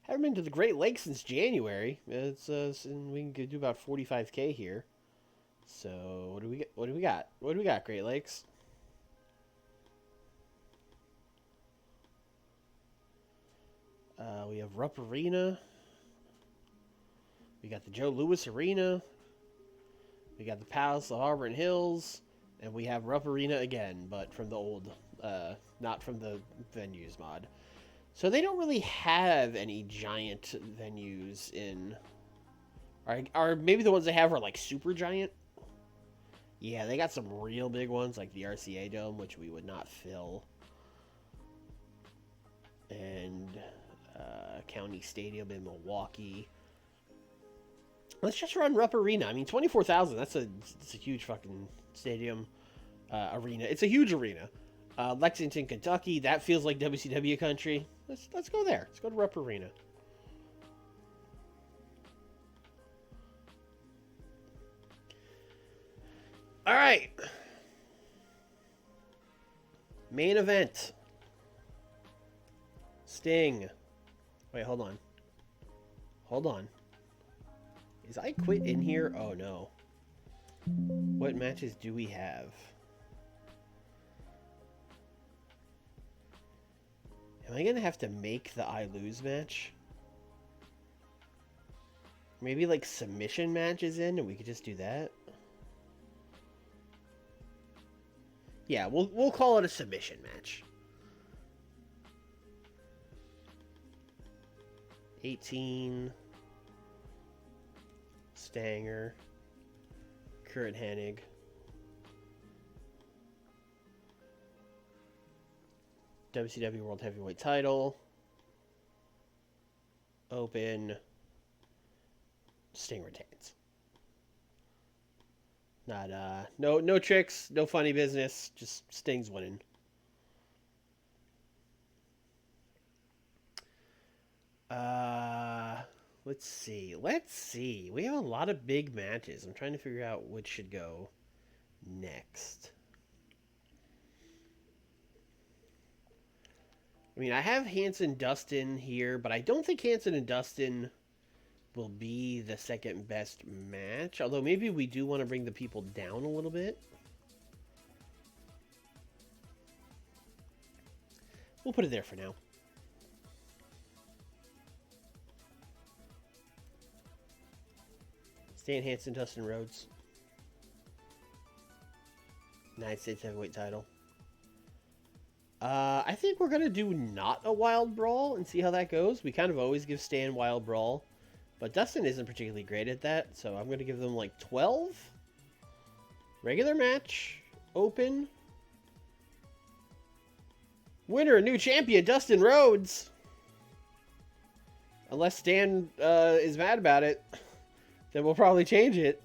Haven't been to the Great Lakes since January. It's we can do about 45K here. So what do we get? What do we got? What do we got? Great Lakes. We have Rupp Arena. We got the Joe Louis Arena. We got the Palace of Auburn Hills. And we have Rupp Arena again, but from the old, not from the venues mod. So they don't really have any giant venues in... Or maybe the ones they have are like super giant. Yeah, they got some real big ones like the RCA Dome, which we would not fill. And County Stadium in Milwaukee. Let's just run Rupp Arena. I mean, 24,000, that's a huge fucking stadium arena. It's a huge arena. Lexington, Kentucky, that feels like WCW country. Let's go there. Let's go to Rupp Arena. All right. Main event. Sting. Wait, hold on. Hold on. Is I Quit in here? Oh, no. What matches do we have? Am I going to have to make the I Lose match? Maybe like submission matches in and we could just do that? Yeah, we'll call it a submission match. 18... Stanger, Kurt Hennig, WCW World Heavyweight Title, Open, Sting retains. Not no tricks, no funny business, just Sting's winning. Let's see. We have a lot of big matches. I'm trying to figure out which should go next. I mean, I have Hanson Dustin here, but I don't think Hanson and Dustin will be the second best match. Although maybe we do want to bring the people down a little bit. We'll put it there for now. Stan Hansen, Dustin Rhodes. United States Heavyweight title. I think we're going to do not a Wild Brawl and see how that goes. We kind of always give Stan Wild Brawl. But Dustin isn't particularly great at that. So I'm going to give them like 12. Regular match. Open. Winner, new champion, Dustin Rhodes. Unless Stan is mad about it. Then we'll probably change it.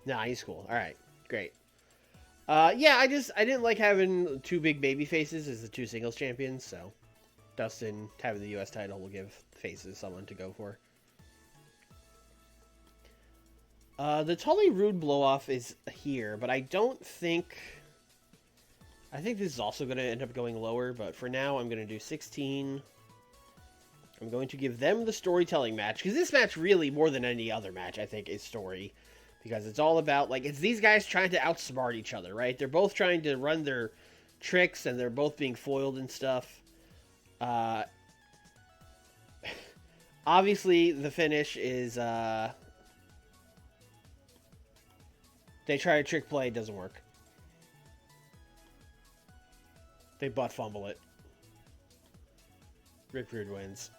Nah, he's cool. All right, great. Yeah, I didn't like having two big baby faces as the two singles champions. So, Dustin having the U.S. title will give faces someone to go for. The Tully Rude blow-off is here, but I don't think... I think this is also going to end up going lower, but for now I'm going to do 16. I'm going to give them the storytelling match, because this match really, more than any other match, I think, is story. Because it's all about, like, it's these guys trying to outsmart each other, right? They're both trying to run their tricks, and they're both being foiled and stuff. Obviously, the finish is They try a trick play, it doesn't work. They butt fumble it. Rick Rude wins.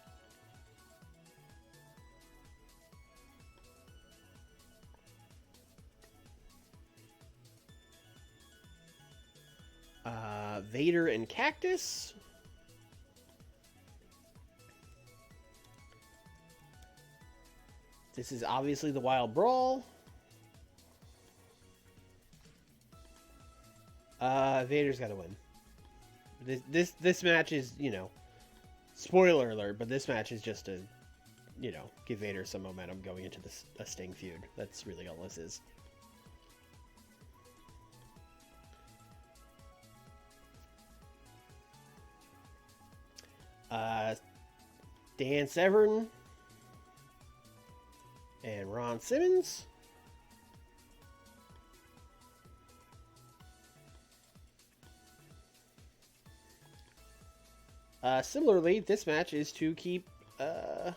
Vader and Cactus. This is obviously the Wild Brawl. Vader's got to win. This match is, you know, spoiler alert, but this match is just to, you know, give Vader some momentum going into a Sting feud. That's really all this is. Dan Severn and Ron Simmons. Similarly, this match is to keep Dan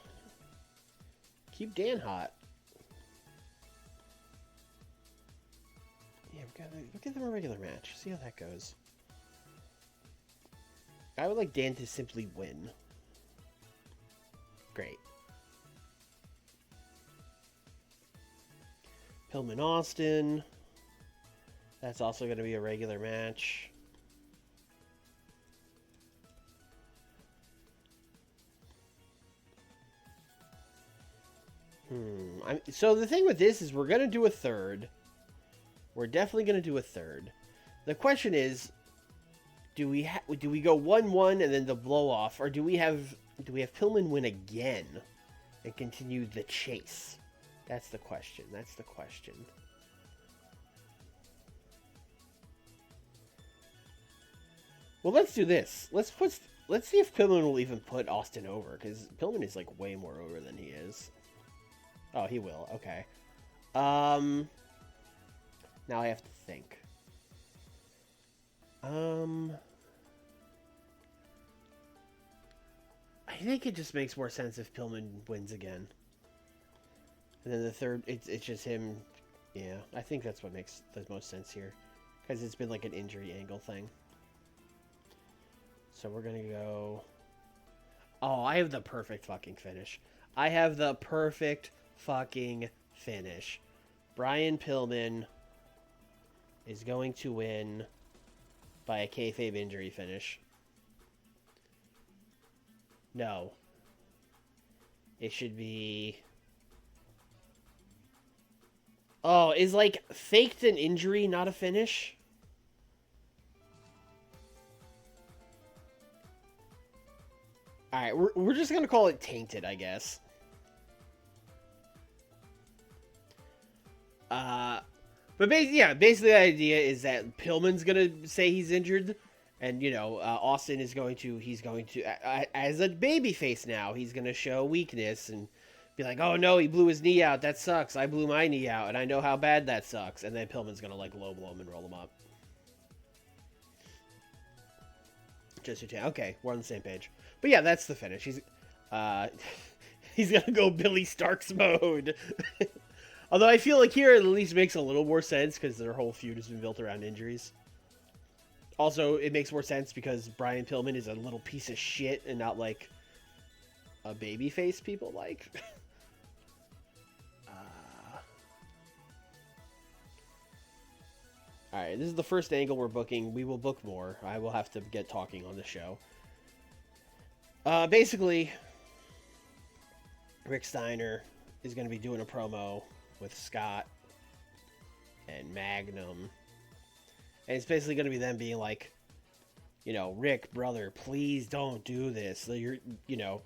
hot. Yeah, we'll give them a regular match. See how that goes. I would like Dan to simply win. Great. Pillman Austin. That's also going to be a regular match. So the thing with this is we're going to do a third. We're definitely going to do a third. The question is, do we go 1-1 and then the blow off, or do we have Pillman win again and continue the chase? That's the question. That's the question. Well, let's do this. Let's see if Pillman will even put Austin over, because Pillman is like way more over than he is. Oh, he will. Okay. Now I have to think. I think it just makes more sense if Pillman wins again. And then the third, it's just him. Yeah, I think that's what makes the most sense here. Because it's been like an injury angle thing. So we're going to go... Oh, I have the perfect fucking finish. I have the perfect fucking finish. Brian Pillman is going to win by a kayfabe injury finish. No. It should be... Oh, is like faked an injury not a finish? Alright, we're just gonna call it tainted, I guess. But basically the idea is that Pillman's gonna say he's injured, and you know, Austin is going to as a babyface now, he's gonna show weakness and be like, oh no, he blew his knee out, that sucks. I blew my knee out, and I know how bad that sucks. And then Pillman's gonna like low blow him and roll him up. Okay, we're on the same page. But yeah, that's the finish. He's gonna go Billy Starks mode. Although I feel like here it at least makes a little more sense because their whole feud has been built around injuries. Also, it makes more sense because Brian Pillman is a little piece of shit and not like a babyface people like. Alright, this is the first angle we're booking. We will book more. I will have to get talking on the show. Basically, Rick Steiner is going to be doing a promo with Scott and Magnum. And it's basically going to be them being like, you know, Rick, brother, please don't do this. You're, you know,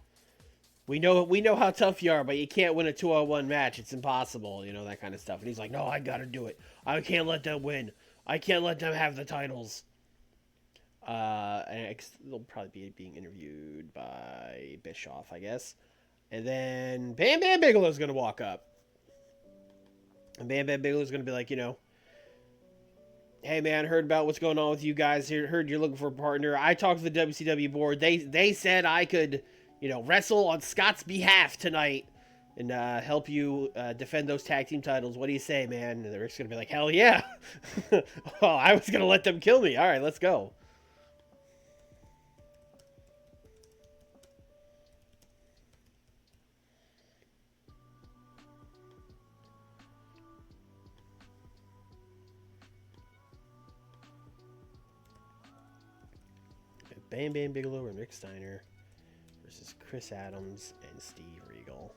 we know how tough you are, but you can't win a 2-on-1 match. It's impossible, you know, that kind of stuff. And he's like, no, I got to do it. I can't let them win. I can't let them have the titles. And they'll probably be being interviewed by Bischoff, I guess. And then Bam Bam Bigelow's going to walk up. And Bam Bam Bigelow's going to be like, you know, hey man, heard about what's going on with you guys here. Heard you're looking for a partner. I talked to the WCW board. They said I could, you know, wrestle on Scott's behalf tonight. and help you defend those tag team titles. What do you say, man? And Rick's gonna be like, hell yeah. Oh, I was gonna let them kill me. All right, let's go. Bam Bam Bigelow and Rick Steiner versus Chris Adams and Steve Regal.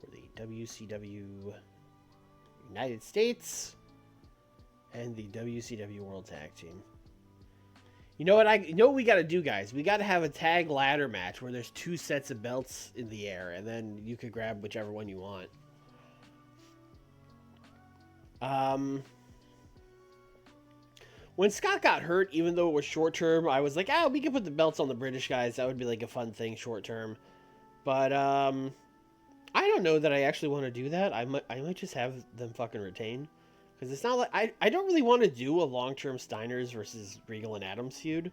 For the WCW United States and the WCW World Tag Team. You know what? You know what we got to do, guys? We got to have a tag ladder match where there's 2 sets of belts in the air, and then you could grab whichever one you want. When Scott got hurt, even though it was short term, I was like, we can put the belts on the British guys. That would be like a fun thing short term. But I don't know that I actually want to do that. I might just have them fucking retain. Because it's not like I don't really want to do a long-term Steiners versus Regal and Adams feud.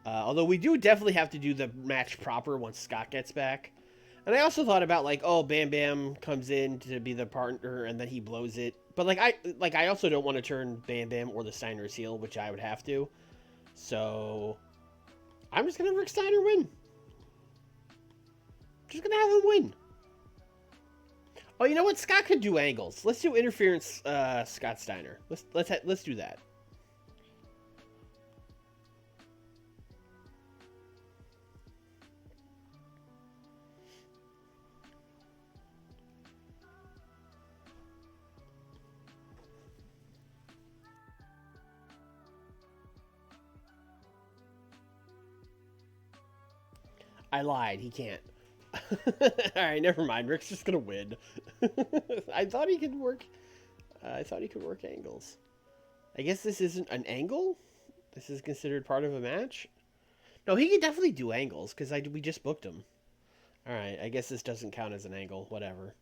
Although we do definitely have to do the match proper once Scott gets back. And I also thought about like, oh, Bam Bam comes in to be the partner and then he blows it. But I also don't want to turn Bam Bam or the Steiners heel, which I would have to. So I'm just gonna have Rick Steiner win. Just gonna have him win. Oh, you know what? Scott could do angles. Let's do interference, Scott Steiner. Let's do that. I lied. He can't. Alright, never mind. Rick's just gonna win. I thought he could work... I thought he could work angles. I guess this isn't an angle? This is considered part of a match? No, he could definitely do angles, because we just booked him. Alright, I guess this doesn't count as an angle. Whatever.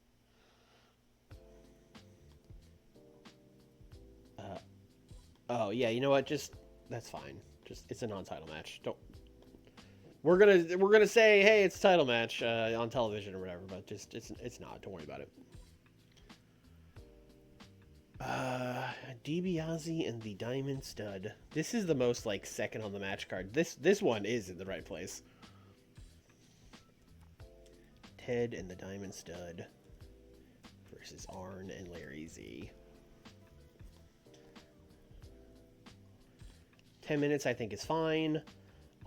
Oh, yeah, you know what? Just... That's fine. Just... It's a non-title match. Don't... We're gonna say, hey, it's a title match on television or whatever, but just it's not. Don't worry about it. DiBiase and the Diamond Stud. This is the most like second on the match card. This one is in the right place. Ted and the Diamond Stud versus Arn and Larry Z. 10 minutes I think is fine.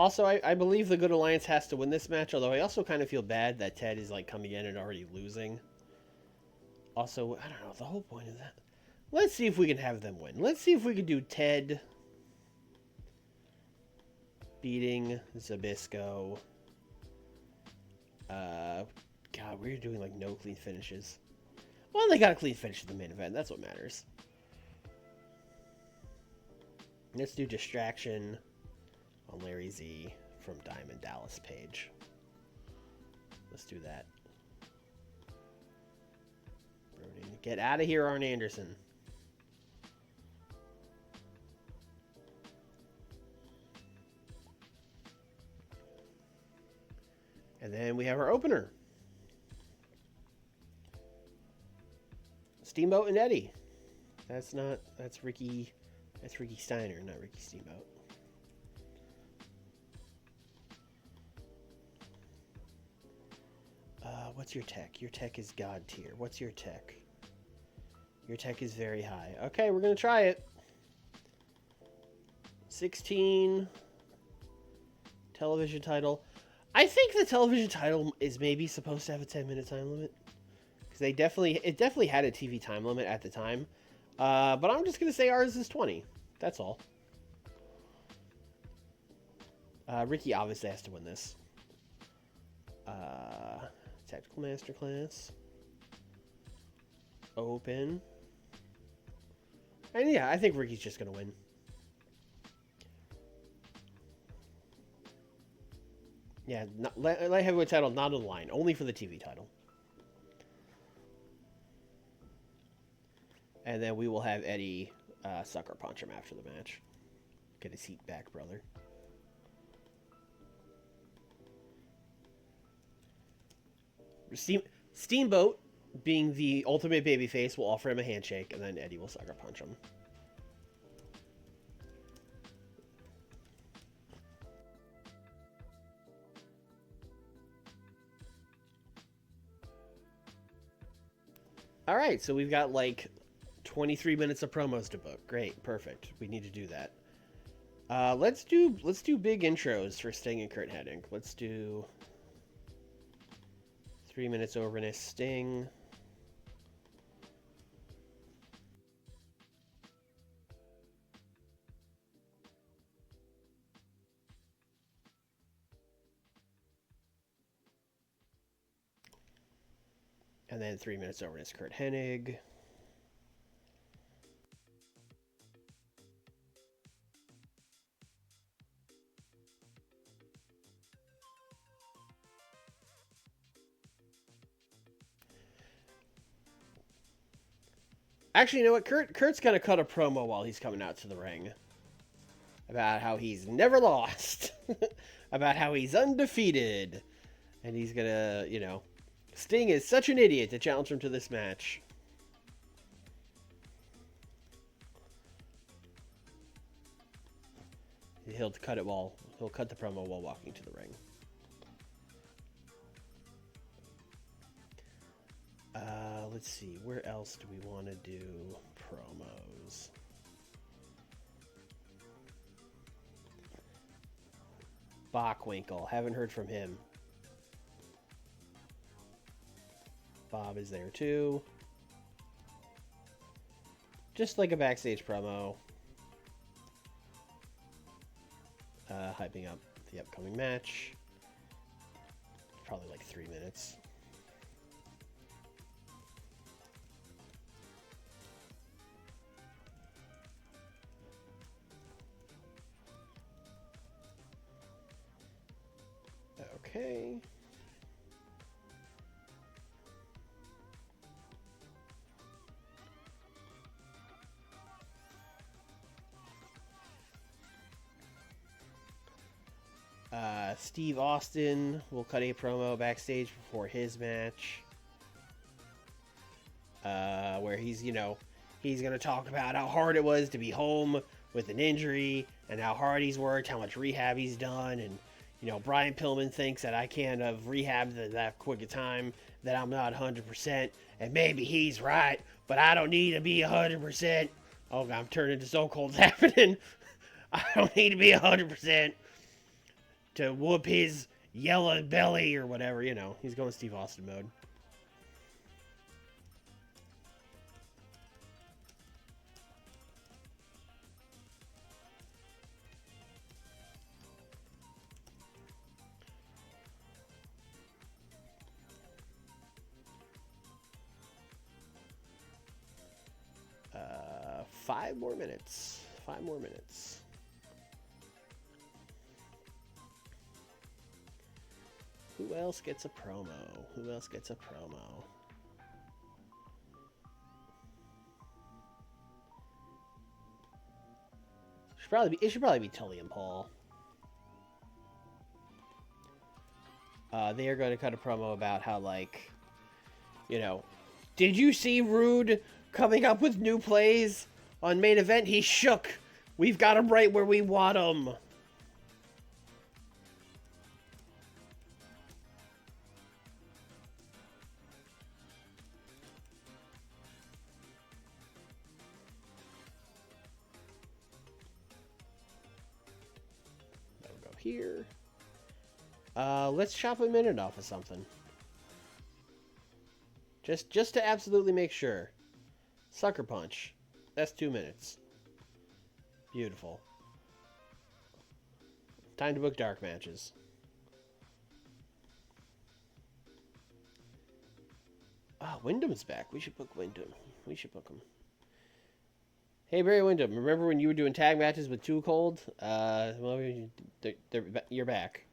Also, I believe the Good Alliance has to win this match, although I also kind of feel bad that Ted is like coming in and already losing. Also, I don't know, the whole point of that. Let's see if we can have them win. Let's see if we can do Ted beating Zbyszko. God, we're doing like no clean finishes. Well, they got a clean finish in the main event. That's what matters. Let's do Distraction on Larry Z from Diamond Dallas Page. Let's do that. Get out of here, Arn Anderson. And then we have our opener. Steamboat and Eddie. That's Ricky Steiner, not Ricky Steamboat. What's your tech? Your tech is God tier. What's your tech? Your tech is very high. Okay, we're going to try it. 16. Television title. I think the television title is maybe supposed to have a 10-minute time limit. Because it definitely had a TV time limit at the time. But I'm just going to say ours is 20. That's all. Ricky obviously has to win this. Tactical Masterclass. Open. And yeah, I think Ricky's just going to win. Yeah, light heavyweight title not on the line. Only for the TV title. And then we will have Eddie sucker punch him after the match. Get his heat back, brother. Steamboat, being the ultimate babyface, will offer him a handshake, and then Eddie will sucker punch him. All right, so we've got like 23 minutes of promos to book. Great, perfect. We need to do that. Let's do big intros for Sting and Kurt Hennig. Let's do 3 minutes overness Sting. And then 3 minutes overness Kurt Hennig. Actually, you know what? Kurt's gonna cut a promo while he's coming out to the ring about how he's never lost, about how he's undefeated, and he's gonna, you know, Sting is such an idiot to challenge him to this match. He'll cut the promo while walking to the ring. Let's see, where else do we want to do promos? Bockwinkel, haven't heard from him. Bob is there too. Just like a backstage promo. Hyping up the upcoming match. Probably like 3 minutes. Okay. Steve Austin will cut a promo backstage before his match. Where he's, you know, he's going to talk about how hard it was to be home with an injury and how hard he's worked, how much rehab he's done, and you know, Brian Pillman thinks that I can't have rehabbed that quick a time, that I'm not 100%, and maybe he's right, but I don't need to be 100%. Oh, God, I'm turning to So Cold's happening. I don't need to be 100% to whoop his yellow belly or whatever, you know. He's going Steve Austin mode. Five more minutes. 5 more minutes. Who else gets a promo? Who else gets a promo? It should probably be Tully and Paul. They are going to cut a promo about how, like, you know, did you see Rude coming up with new plays on main event? He shook. We've got him right where we want him. That'll go here. Let's chop a minute off of something. Just to absolutely make sure. Sucker Punch. That's 2 minutes. Beautiful. Time to book dark matches. Ah, Wyndham's back. We should book Wyndham. We should book him. Hey, Barry Windham. Remember when you were doing tag matches with Too Cold? Well, you're back.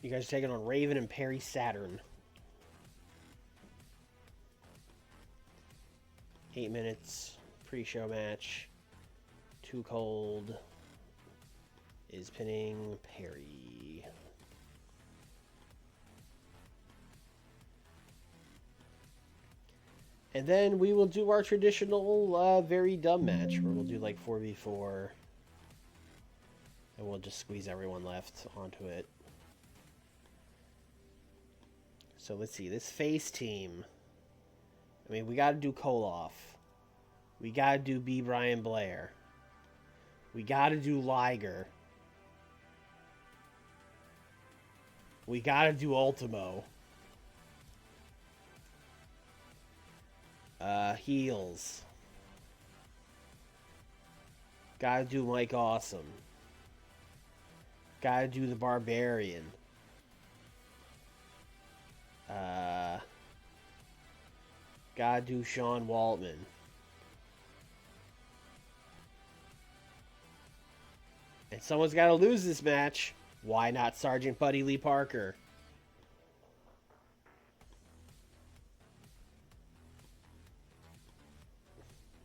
You guys are taking on Raven and Perry Saturn. 8 minutes. Pre-show match. Too Cold is pinning Perry. And then we will do our traditional very dumb match where we'll do like 4v4. And we'll just squeeze everyone left onto it. So let's see. This face team. I mean, we got to do Koloff. We got to do B. Brian Blair. We got to do Liger. We got to do Ultimo. Heels. Got to do Mike Awesome. Got to do the Barbarian. Gotta do Sean Waltman. And someone's got to lose this match. Why not Sergeant Buddy Lee Parker?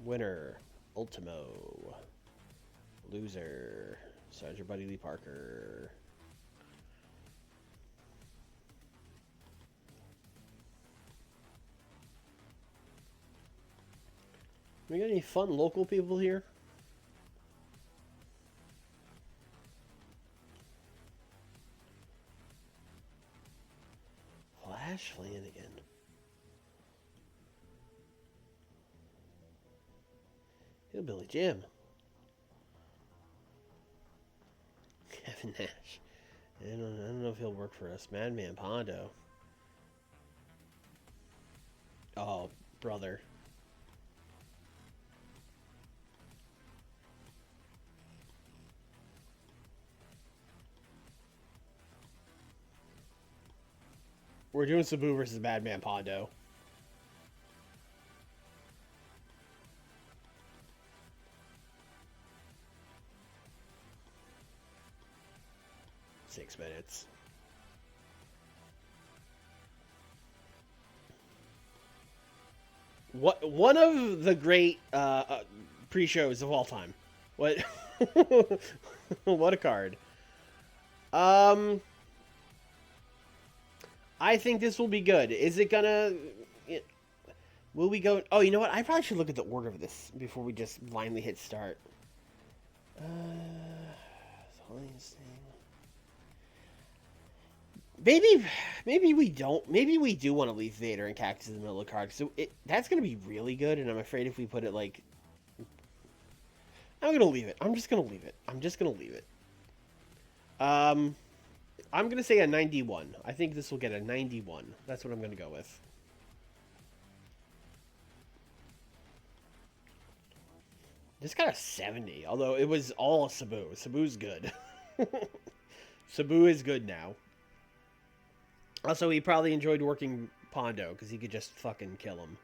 Winner, Ultimo. Loser, Sergeant Buddy Lee Parker. We got any fun local people here? Flash Flanagan. Hillbilly Jim. Kevin Nash. I don't know if he'll work for us. Madman Pondo. Oh, brother. We're doing Sabu versus Madman Pondo. Six minutes. One of the great pre-shows of all time. What? What a card. I think this will be good. Is it gonna? Will we go? Oh, you know what? I probably should look at the order of this before we just blindly hit start. Maybe we don't. Maybe we do want to leave Vader and Cactus in the middle of the card. So that's going to be really good, and I'm afraid if we put it like... I'm going to leave it. I'm just going to leave it. I'm going to say a 91. I think this will get a 91. That's what I'm going to go with. This got a 70, although it was all Sabu. Sabu's good. Sabu is good now. Also, he probably enjoyed working Pondo, because he could just fucking kill him.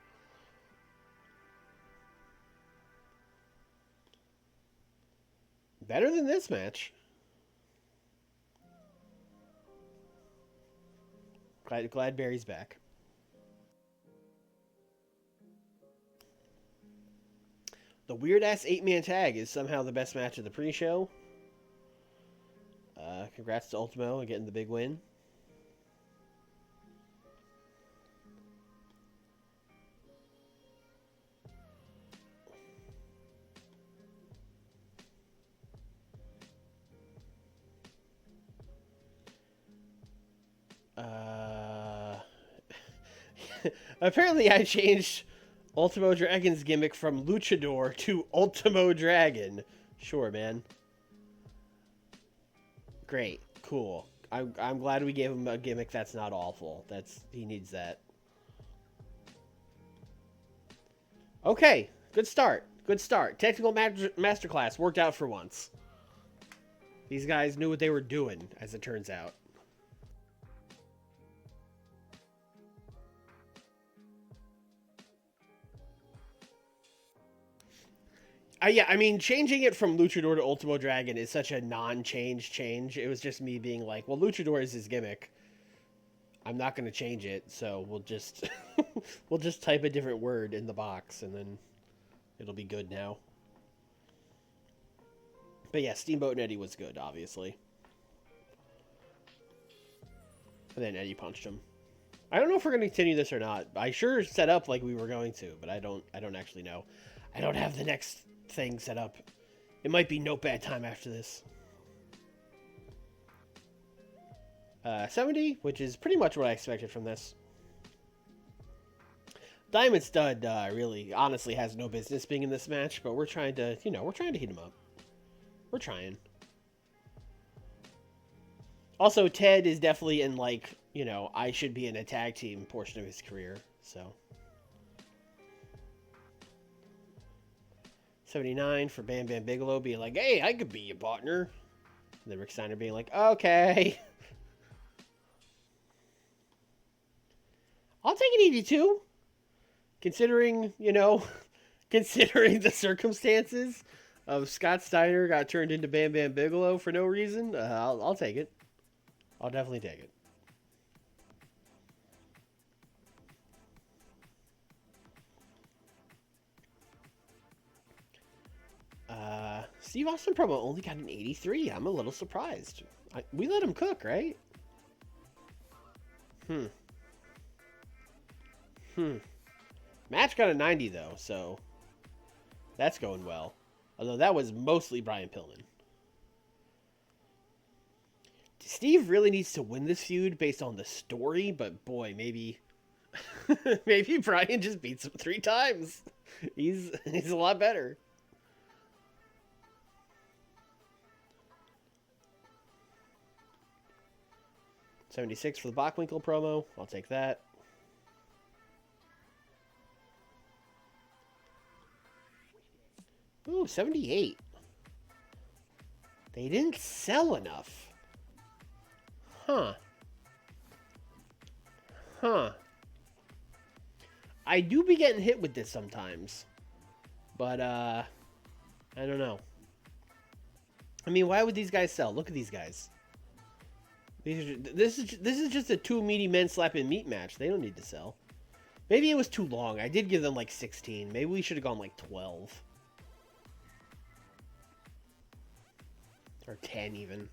Better than this match. Glad Barry's back. The weird-ass 8-man tag is somehow the best match of the pre-show. Congrats to Ultimo on getting the big win. Apparently I changed Ultimo Dragon's gimmick from Luchador to Ultimo Dragon. Sure, man. Great. Cool. I'm glad we gave him a gimmick that's not awful. He needs that. Okay. Good start. Good start. Technical masterclass worked out for once. These guys knew what they were doing, as it turns out. Yeah, I mean, changing it from Luchador to Ultimo Dragon is such a non-change change. It was just me being like, well, Luchador is his gimmick. I'm not going to change it, so we'll just we'll just type a different word in the box, and then It'll be good now. But yeah, Steamboat and Eddie was good, obviously. And then Eddie punched him. I don't know if we're going to continue this or not. I sure set up like we were going to, but I don't actually know. I don't have the next thing set up. It might be Notepad time after this. 70, which is pretty much what I expected from this. Diamond Stud really, honestly, has no business being in this match, but we're trying to, we're trying to heat him up. We're trying. Also, Ted is definitely in, like, I should be in a tag team portion of his career, so. 79 for Bam Bam Bigelow being like, hey, I could be your partner. And then Rick Steiner being like, okay. I'll take an 82. Considering, considering the circumstances of Scott Steiner got turned into Bam Bam Bigelow for no reason, I'll take it. I'll definitely take it. Steve Austin promo only got an 83. I'm a little surprised. We let him cook, right? Match got a 90, though, so that's going well. Although that was mostly Brian Pillman. Steve really needs to win this feud based on the story, but boy, maybe maybe Brian just beats him 3 times. He's a lot better. $76 for the Bockwinkel promo. I'll take that. Ooh, 78. They didn't sell enough. Huh. I do be getting hit with this sometimes. But, I don't know. I mean, why would these guys sell? Look at these guys. This is just a 2 meaty men slapping meat match. They don't need to sell. Maybe it was too long. I did give them like 16. Maybe we should have gone like 12. Or 10 even.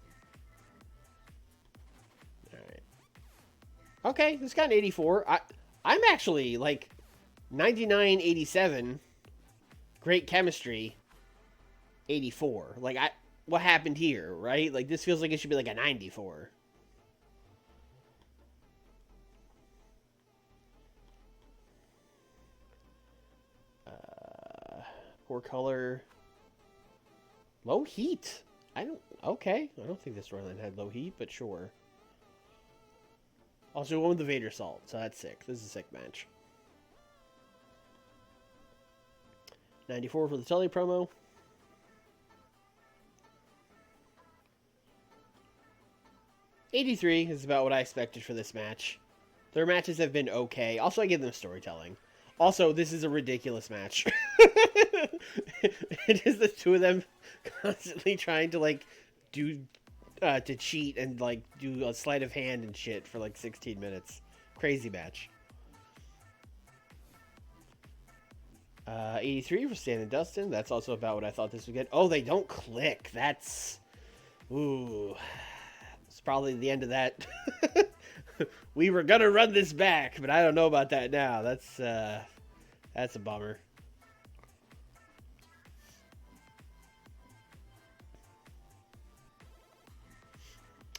Alright. Okay, this got an 84. I'm actually like 99, 87. Great chemistry. 84. Like, what happened here, right? Like, this feels like it should be like a 94. Poor color. Low heat. Okay. I don't think this storyline had low heat, but sure. Also, one with the Vader salt, so that's sick. This is a sick match. 94 for the Tully promo. 83 is about what I expected for this match. Their matches have been okay. Also, I give them storytelling. Also, this is a ridiculous match. It is the two of them constantly trying to, like, to cheat and, like, do a sleight of hand and shit for, like, 16 minutes. Crazy match. 83 for Stan and Dustin. That's also about what I thought this would get. Oh, they don't click. That's... Ooh. It's probably the end of that. We were gonna run this back, but I don't know about that now. That's a bummer.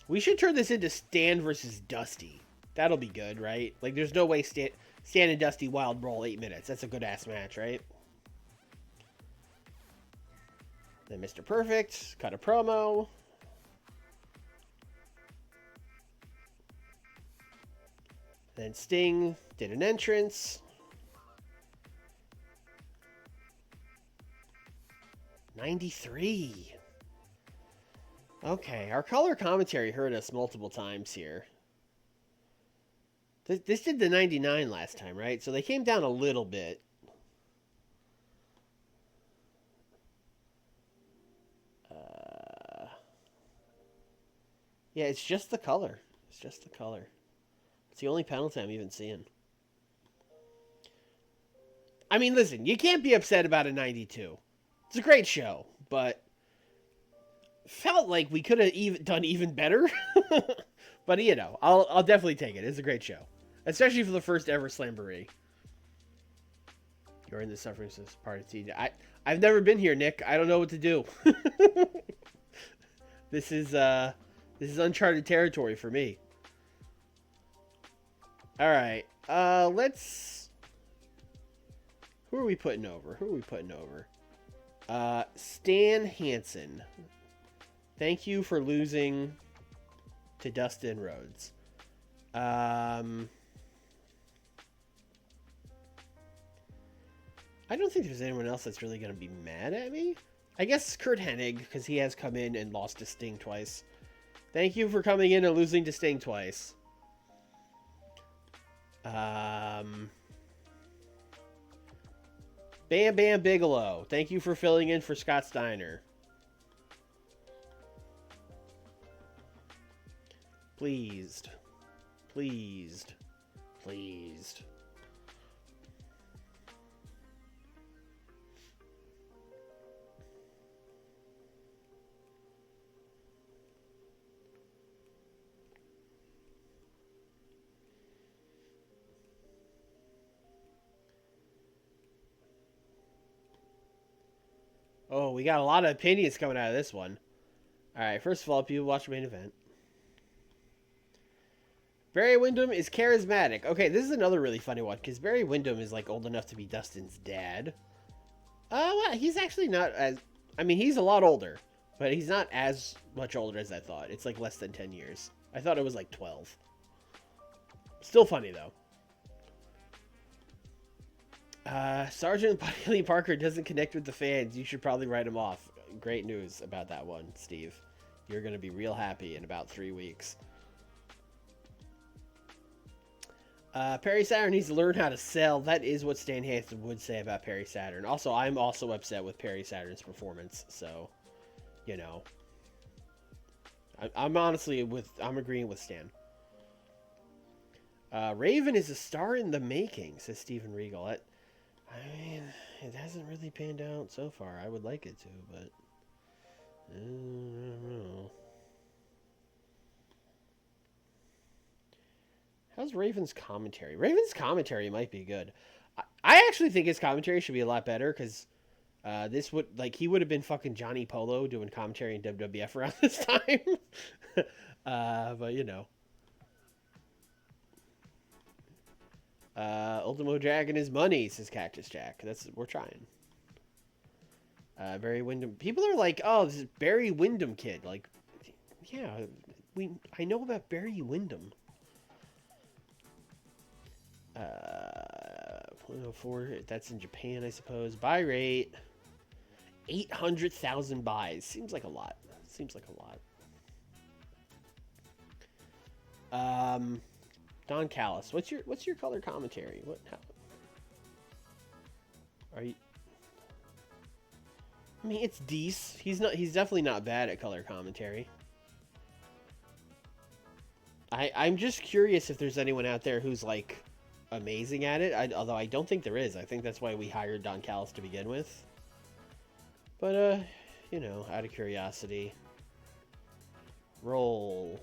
We should turn this into Stan versus Dusty. That'll be good, right? Like, there's no way Stan and Dusty wild brawl 8 minutes. That's a good-ass match, right? Then Mr. Perfect cut a promo. Then Sting did an entrance. 93. Okay, our color commentary hurt us multiple times here. This did the 99 last time, right? So they came down a little bit. Yeah, it's just the color. It's just the color. It's the only penalty I'm even seeing. I mean, listen, you can't be upset about a 92. It's a great show, but felt like we could have even done even better. But you know, I'll definitely take it. It's a great show, especially for the first ever Slamboree. You're in the suffering part of TEW. I've never been here, Nick. I don't know what to do. This is uncharted territory for me. All right, let's. Who are we putting over? Stan Hansen. Thank you for losing to Dustin Rhodes. I don't think there's anyone else that's really going to be mad at me. I guess Kurt Hennig, because he has come in and lost to Sting twice. Thank you for coming in and losing to Sting twice. Bam Bam Bigelow. Thank you for filling in for Scott Steiner. Pleased. Pleased. Pleased. Oh, we got a lot of opinions coming out of this one. Alright, first of all, people watch the main event. Barry Windham is charismatic. Okay, this is another really funny one, because Barry Windham is, like, old enough to be Dustin's dad. Well, he's actually not as... I mean, he's a lot older, but he's not as much older as I thought. It's, like, less than 10 years. I thought it was, like, 12. Still funny, though. Sergeant Lee Parker doesn't connect with the fans. You should probably write him off. Great news about that one, Steve. You're going to be real happy in about 3 weeks. Perry Saturn needs to learn how to sell. That is what Stan Hansen would say about Perry Saturn. Also, I'm also upset with Perry Saturn's performance. So, you know. I'm honestly I'm agreeing with Stan. Raven is a star in the making, says Steven Regal. I mean, it hasn't really panned out so far. I would like it to, but I don't know. How's Raven's commentary? Raven's commentary might be good. I actually think his commentary should be a lot better, because this would, like, he would have been fucking Johnny Polo doing commentary in WWF around this time. But, you know. Ultimo Dragon is money, says Cactus Jack. We're trying. Barry Windham. People are like, oh, this is Barry Windham kid. Like, yeah, I know about Barry Windham. 104, that's in Japan, I suppose. Buy rate 800,000 buys. Seems like a lot. Don Callis, what's your color commentary? Are you? I mean, it's decent. He's definitely not bad at color commentary. I'm just curious if there's anyone out there who's like amazing at it. Although I don't think there is. I think that's why we hired Don Callis to begin with. But you know, out of curiosity. Role.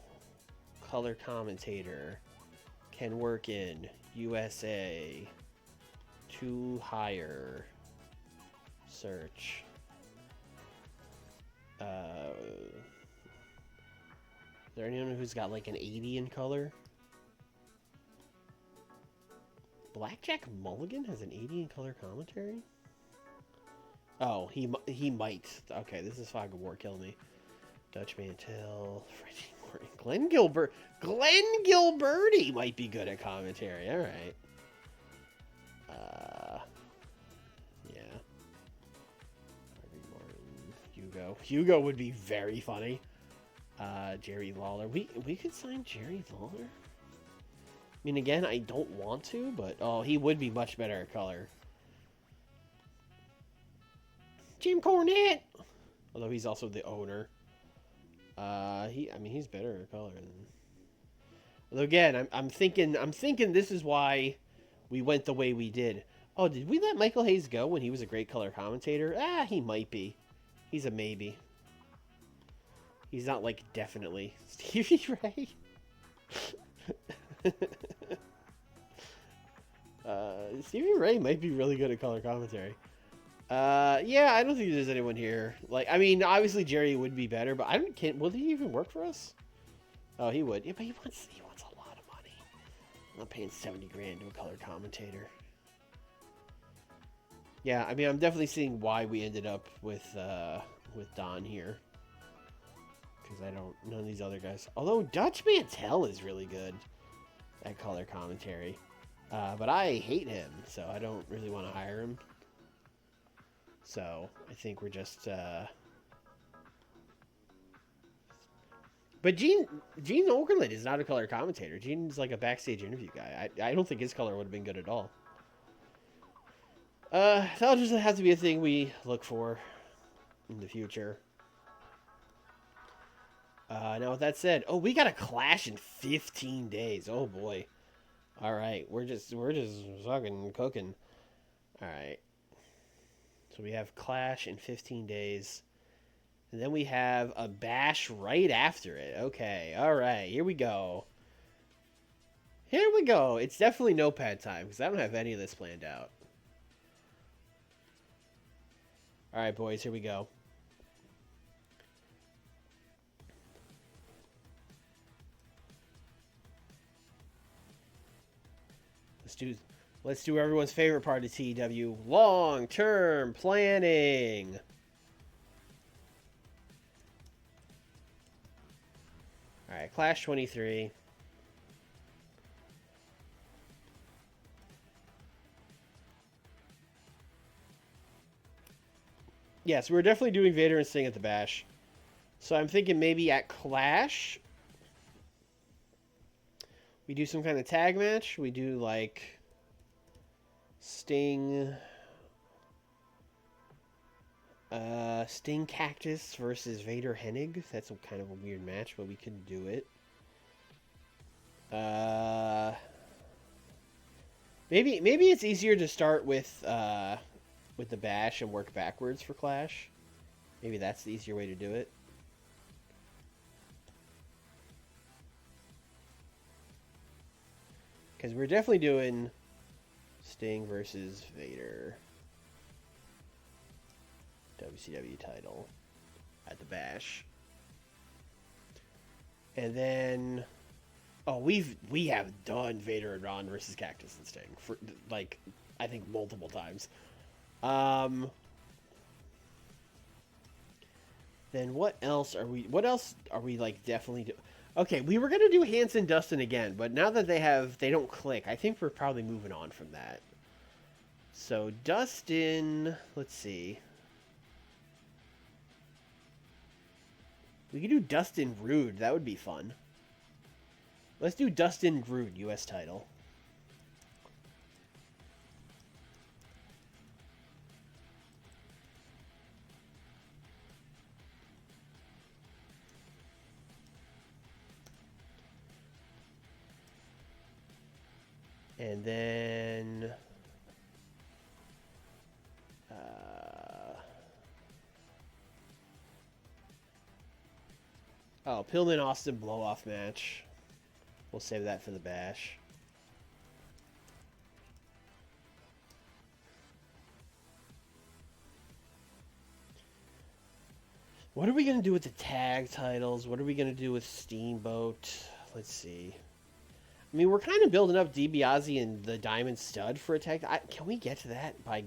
Color commentator. Can work in USA. To hire. Search. Is there anyone who's got like an 80 in color? Blackjack Mulligan has an 80 in color commentary? Oh, he might. Okay, this is Fog of War, kill me. Dutch Mantel, Freddie Morton, Glenn Gilberti might be good at commentary. All right. Yeah. Harvey Martin, Hugo would be very funny. Jerry Lawler. We could sign Jerry Lawler. I mean, again, I don't want to, but oh, he would be much better at color. Jim Cornette. Although he's also the owner. He's better at color than. Although again, I'm thinking this is why we went the way we did. Oh, did we let Michael Hayes go when he was a great color commentator? Ah, he might be. He's a maybe. He's not like definitely. Stevie Ray? Stevie Ray might be really good at color commentary. Yeah, I don't think there's anyone here. Like, I mean, obviously Jerry would be better, but I don't. Will he even work for us? Oh, he would. Yeah, but he wants a lot of money. I'm not paying 70 grand to a color commentator. Yeah, I mean, I'm definitely seeing why we ended up with Don here. Because none of these other guys. Although Dutch Mantel is really good at color commentary. But I hate him, so I don't really want to hire him. So I think we're just. But Gene Okerlund is not a color commentator. Gene's like a backstage interview guy. I don't think his color would have been good at all. That'll just have to be a thing we look for in the future. Now with that said, oh, we got a Clash in 15 days. Oh boy. All right, we're just fucking cooking. All right. So we have Clash in 15 days. And then we have a Bash right after it. Okay, all right, here we go. Here we go. It's definitely Notepad time because I don't have any of this planned out. All right, boys, here we go. Let's do everyone's favorite part of TEW, long-term planning. All right, Clash 23. Yes, we're definitely doing Vader and Sting at the Bash. So I'm thinking maybe at Clash, we do some kind of tag match. We do like Sting Cactus versus Vader Hennig. That's some kind of a weird match, but we could do it. Maybe it's easier to start with the Bash and work backwards for Clash. Maybe that's the easier way to do it. Because we're definitely doing Sting versus Vader. WCW title at the Bash. And then we have done Vader and Ron versus Cactus and Sting for like I think multiple times. Then what else are we like definitely Okay, we were gonna do Hanson Dustin again, but now that they don't click, I think we're probably moving on from that. So Dustin, let's see. We could do Dustin Rude. That would be fun. Let's do Dustin Rude, U.S. title. And then... oh, Pillman Austin blow-off match. We'll save that for the Bash. What are we going to do with the tag titles? What are we going to do with Steamboat? Let's see. I mean, we're kind of building up DiBiase and the Diamond Stud for a tag. Can we get to that by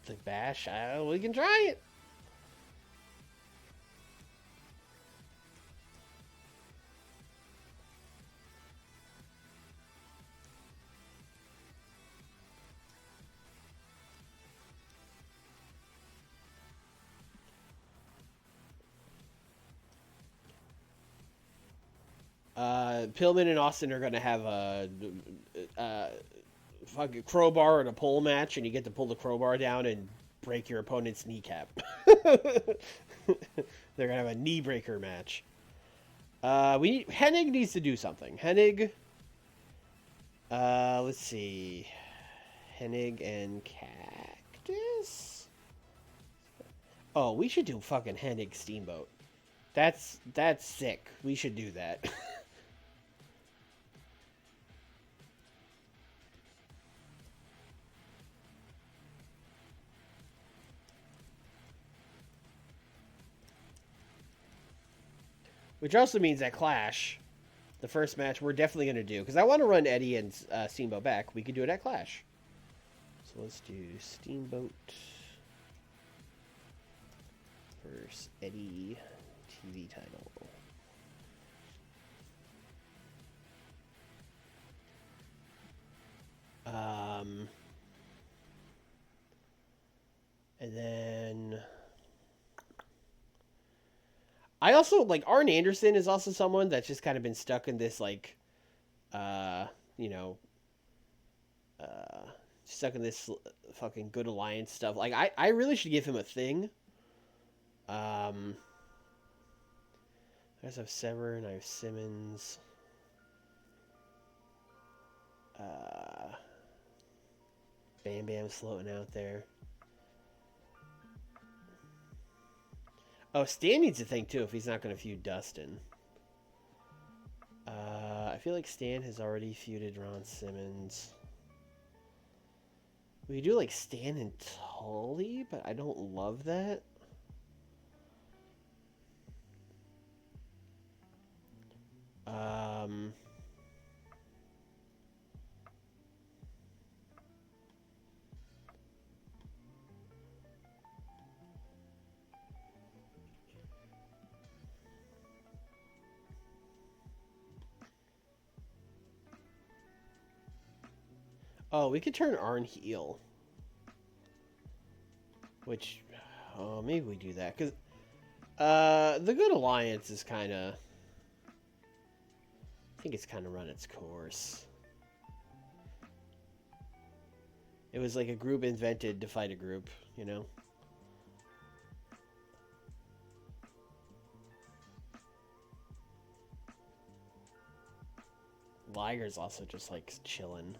the Bash? We can try it. Pillman and Austin are going to have a fucking crowbar and a pole match, and you get to pull the crowbar down and break your opponent's kneecap. They're going to have a knee breaker match. Hennig needs to do something. Hennig, let's see. Hennig and Cactus? Oh, we should do fucking Hennig Steamboat. That's sick. We should do that. Which also means that Clash, the first match, we're definitely going to do. Because I want to run Eddie and Steamboat back. We could do it at Clash. So let's do Steamboat versus Eddie TV title. And then I also like Arn Anderson is also someone that's just kind of been stuck in this like, you know, stuck in this fucking Good Alliance stuff. Like I really should give him a thing. I guess I have Severn, I have Simmons. Bam Bam's floating out there. Oh, Stan needs a thing too if he's not going to feud Dustin. I feel like Stan has already feuded Ron Simmons. We do like Stan and Tully, but I don't love that. Oh, we could turn Arn heel. Which, oh, maybe we do that. Because the Good Alliance is kind of... I think it's kind of run its course. It was like a group invented to fight a group, you know? Liger's also just like chilling.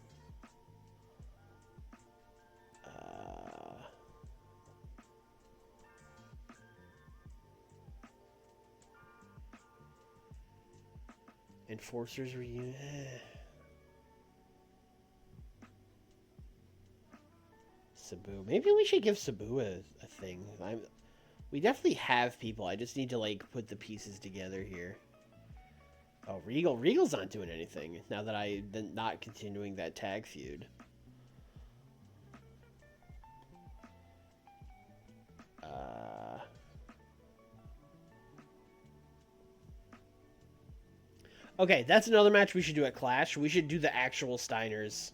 Enforcers reunion. Sabu. Maybe we should give Sabu a thing. We definitely have people. I just need to like put the pieces together here. Oh, Regal. Regal's not doing anything now that I'm not continuing that tag feud. Okay, that's another match we should do at Clash. We should do the actual Steiners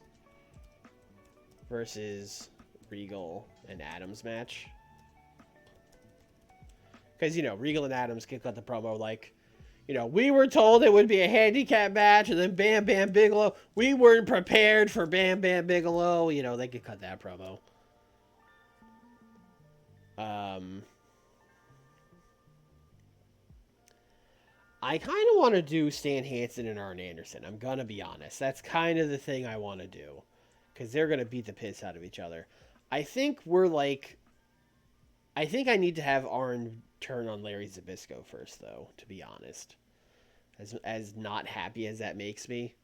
versus Regal and Adams match. Because, you know, Regal and Adams can cut the promo like, you know, we were told it would be a handicap match, and then Bam Bam Bigelow. We weren't prepared for Bam Bam Bigelow. You know, they could cut that promo. I kind of want to do Stan Hansen and Arn Anderson. I'm going to be honest. That's kind of the thing I want to do. Because they're going to beat the piss out of each other. I think we're like... I think I need to have Arn turn on Larry Zbyszko first, though, to be honest. As not happy as that makes me.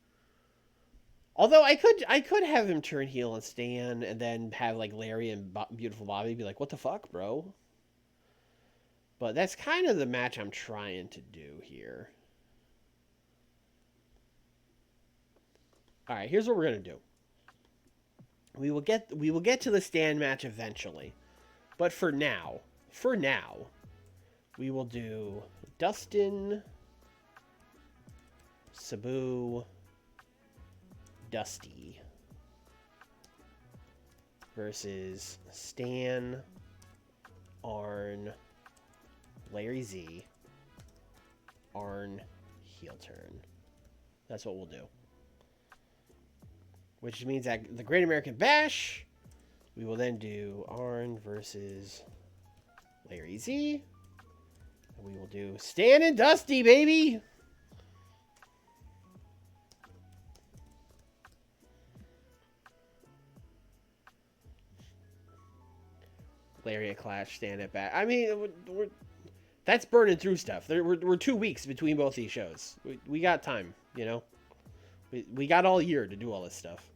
Although I could have him turn heel and Stan, and then have like Larry and Beautiful Bobby be like, what the fuck, bro? But that's kind of the match I'm trying to do here. All right, here's what we're going to do. We will get to the Stan match eventually. But for now, we will do Dustin, Sabu, Dusty versus Stan, Arn, Larry Z, Arn, heel turn. That's what we'll do. Which means that the Great American Bash, we will then do Arn versus Larry Z. And we will do Stan and Dusty, baby! Lariat Clash, Stand It Back. I mean, that's burning through stuff. We're 2 weeks between both these shows. We got time, you know? We got all year to do all this stuff.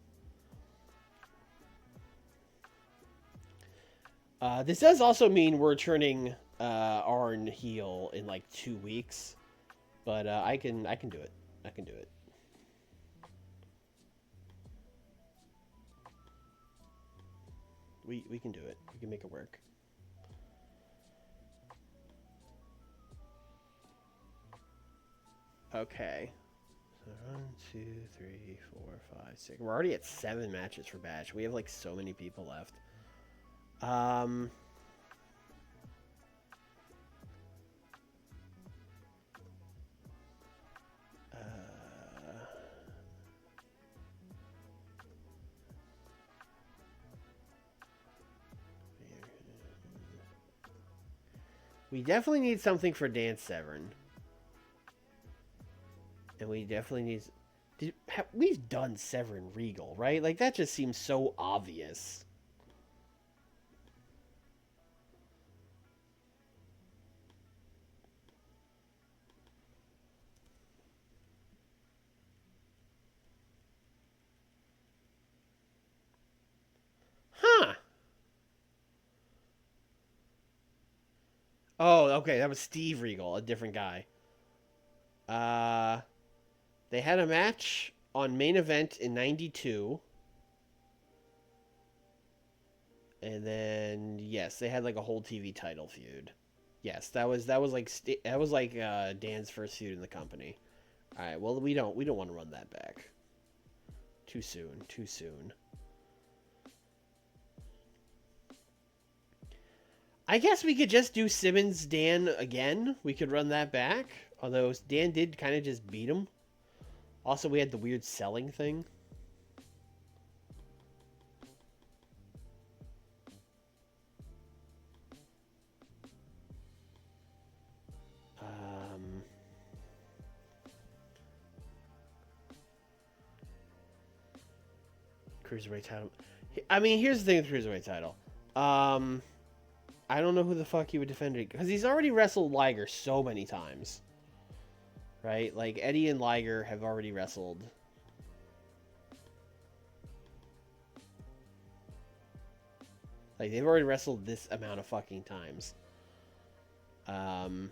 This does also mean we're turning Arn heel in like 2 weeks. But I can do it. I can do it. We can do it. We can make it work. Okay. So 1, 2, 3, 4, 5, 6. We're already at 7 matches for Batch. We have like so many people left. We definitely need something for Dan Severn. And we definitely need... We've done Severn Regal, right? Like, that just seems so obvious. Huh. Oh, okay. That was Steve Regal, a different guy. They had a match on Main Event in '92. And then yes, they had like a whole TV title feud. Yes, that was like Dan's first feud in the company. All right, well we don't want to run that back. Too soon, too soon. I guess we could just do Simmons Dan again. We could run that back. Although Dan did kind of just beat him. Also, we had the weird selling thing. Cruiserweight title. I mean, here's the thing with Cruiserweight title. I don't know who the fuck he would defend it because he's already wrestled Liger so many times, right? Like Eddie and Liger have already wrestled. Like they've already wrestled this amount of fucking times. And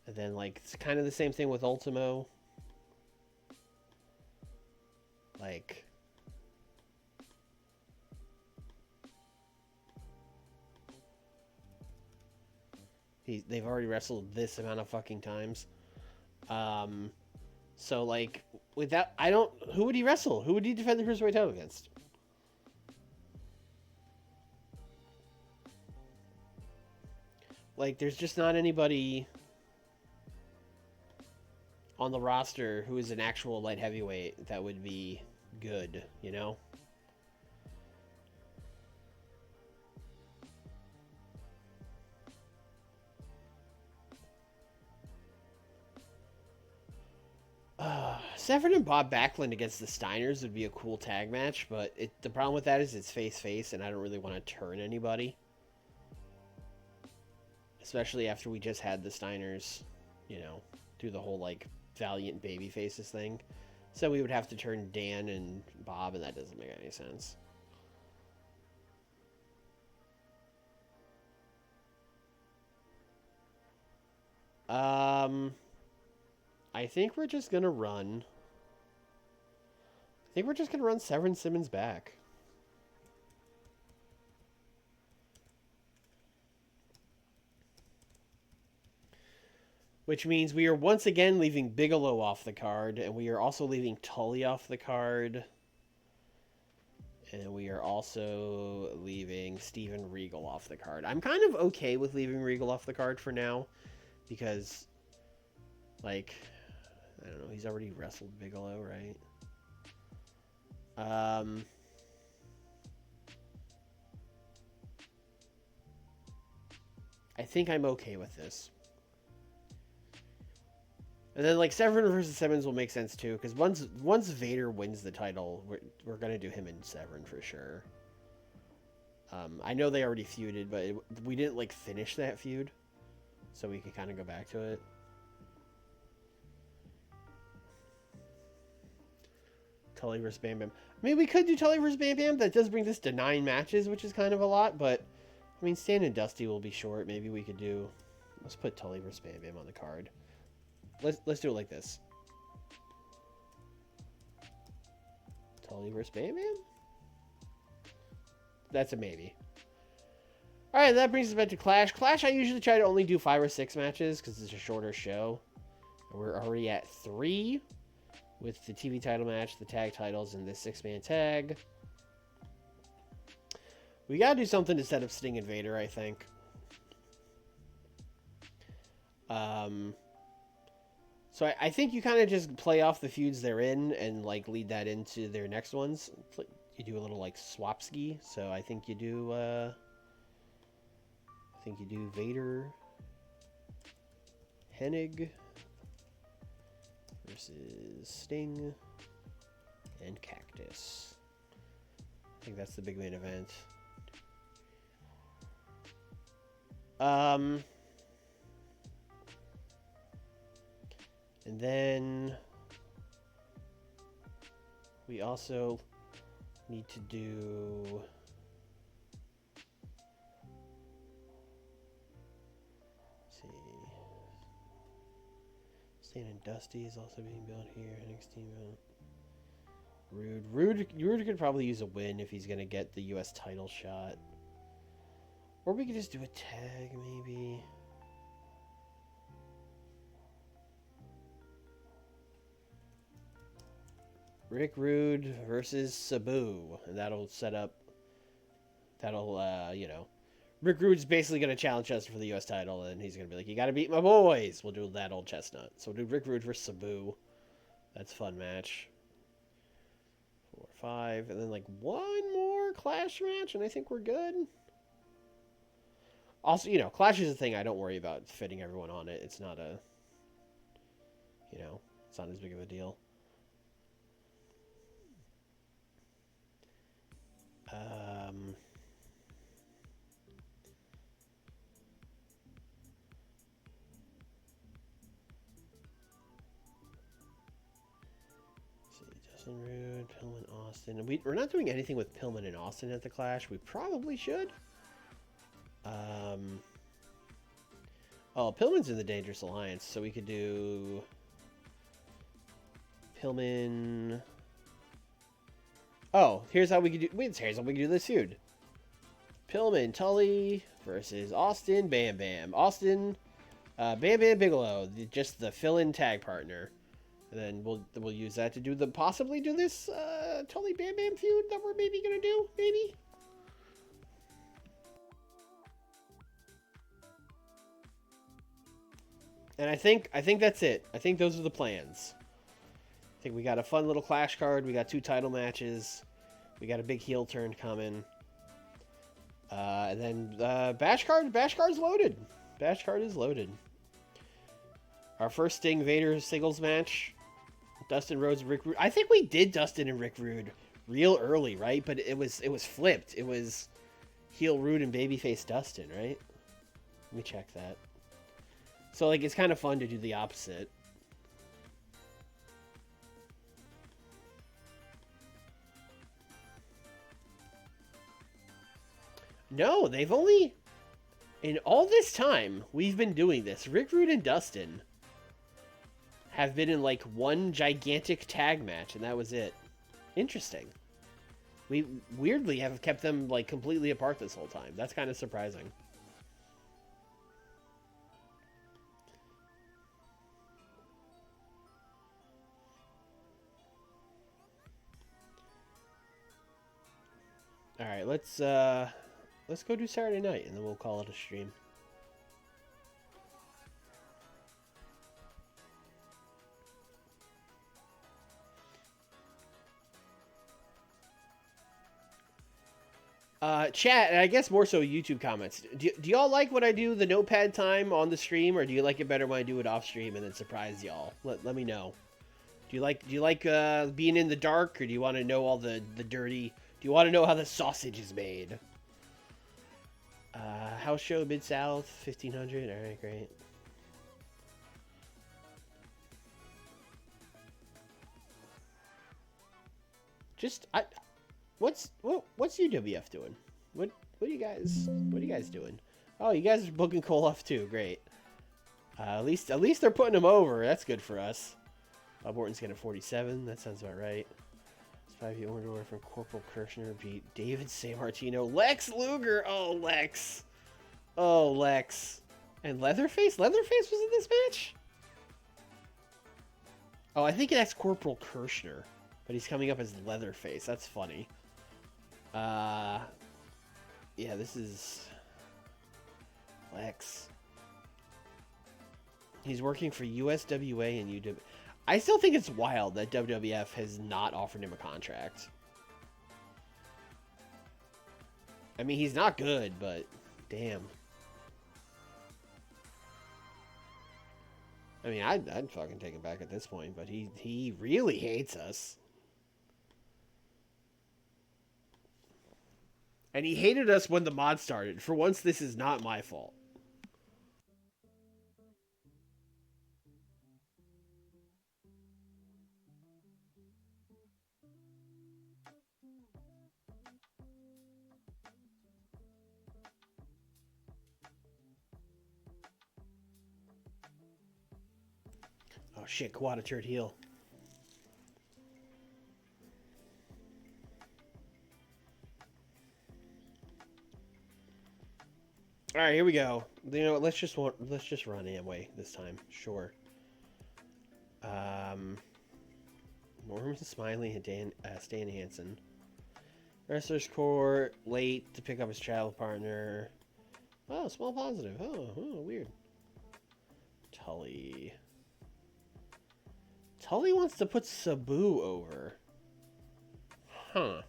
then like it's kind of the same thing with Ultimo. Like they've already wrestled this amount of fucking times. So like with that, who would he wrestle? Who would he defend the Cruiserweight title against? Like there's just not anybody on the roster who is an actual light heavyweight that would be good, you know? Severn and Bob Backlund against the Steiners would be a cool tag match, but the problem with that is it's face-face, and I don't really want to turn anybody. Especially after we just had the Steiners, you know, do the whole, like, Valiant baby faces thing. So we would have to turn Dan and Bob, and that doesn't make any sense. I think we're just gonna run. I think we're just gonna run Severn Simmons back. Which means we are once again leaving Bigelow off the card, and we are also leaving Tully off the card. And we are also leaving Steven Regal off the card. I'm kind of okay with leaving Regal off the card for now, because, like, I don't know, he's already wrestled Bigelow, right? I think I'm okay with this. And then like Severn versus Simmons will make sense too, because once Vader wins the title, we're gonna do him and Severn for sure. I know they already feuded, but we didn't like finish that feud, so we can kind of go back to it. Tully versus Bam Bam. I mean, we could do Tully versus Bam Bam. That does bring this to 9 matches, which is kind of a lot. But I mean, Stan and Dusty will be short. Maybe we could do. Let's put Tully versus Bam Bam on the card. Let's do it like this. Tully versus Bam Bam? That's a maybe. Alright, that brings us back to Clash. Clash, I usually try to only do 5 or 6 matches because it's a shorter show. And we're already at 3 with the TV title match, the tag titles, and this 6-man tag. We gotta do something to set up Sting and Vader, I think. So I think you kind of just play off the feuds they're in and like lead that into their next ones. You do a little like swap ski. So I think you do Vader, Hennig versus Sting and Cactus. I think that's the big main event. And then we also need to do Stan and Dusty is also being built here. NXT Rude could probably use a win if he's gonna get the US title shot. Or we could just do a tag maybe. Rick Rude versus Sabu. And that'll set up... you know... Rick Rude's basically going to challenge us for the U.S. title, and he's going to be like, you got to beat my boys. We'll do that old chestnut. So we'll do Rick Rude versus Sabu. That's a fun match. 4, 5. And then, like, one more Clash match, and I think we're good. Also, you know, Clash is a thing I don't worry about fitting everyone on it. It's not a... You know, it's not as big of a deal. Justin Rude, Pillman, Austin. We're not doing anything with Pillman and Austin at the Clash. We probably should. Oh, Pillman's in the Dangerous Alliance, so we could do Pillman. Oh, here's how we could do. Here's how we could do this feud. Pillman, Tully versus Austin, Bam Bam. Austin, Bam Bam Bigelow, just the fill-in tag partner. And then we'll use that to do possibly do this Tully Bam Bam feud that we're maybe gonna do, maybe. And I think that's it. I think those are the plans. I think we got a fun little Clash card. We got 2 title matches. We got a big heel turn coming. And then Bash card's loaded. Bash card is loaded. Our first Sting Vader singles match. Dustin Rhodes, Rick Rude. I think we did Dustin and Rick Rude real early, right? But it was flipped. It was heel Rude and babyface Dustin, right? Let me check that. So like it's kind of fun to do the opposite. No, they've only... In all this time we've been doing this, Rick Rude and Dustin have been in like one gigantic tag match, and that was it. Interesting. We weirdly have kept them like completely apart this whole time. That's kind of surprising. All right, let's go do Saturday night, and then we'll call it a stream. Chat, and I guess more so YouTube comments. Do y'all like when I do the notepad time on the stream, or do you like it better when I do it off stream and then surprise y'all? Let me know. Do you like being in the dark, or do you want to know all the dirty? Do you want to know how the sausage is made? House show Mid South 1500. All right, great. Just what's UWF doing? What are you guys doing? Oh, you guys are booking Cole off too. Great. At least they're putting him over. That's good for us. Bob Orton's getting 47. That sounds about right. It's 5 order from Corporal Kirshner beat David San Martino. Lex Luger. Oh, Lex. Oh, Lex. And Leatherface? Leatherface was in this match? Oh, I think that's Corporal Kirshner. But he's coming up as Leatherface. That's funny. Yeah, this is Lex. He's working for USWA and UW. I still think it's wild that WWF has not offered him a contract. I mean, he's not good, but damn. I mean, I'd fucking take him back at this point, but he really hates us. And he hated us when the mod started. For once, this is not my fault. Oh shit, Kawada turned heel. All right, here we go. You know, let's just run Amway this time. Sure. Norman Smiley and Stan Hansen. Wrestler's Court late to pick up his travel partner. Oh, small positive. Oh, weird. Tully wants to put Sabu over. Huh.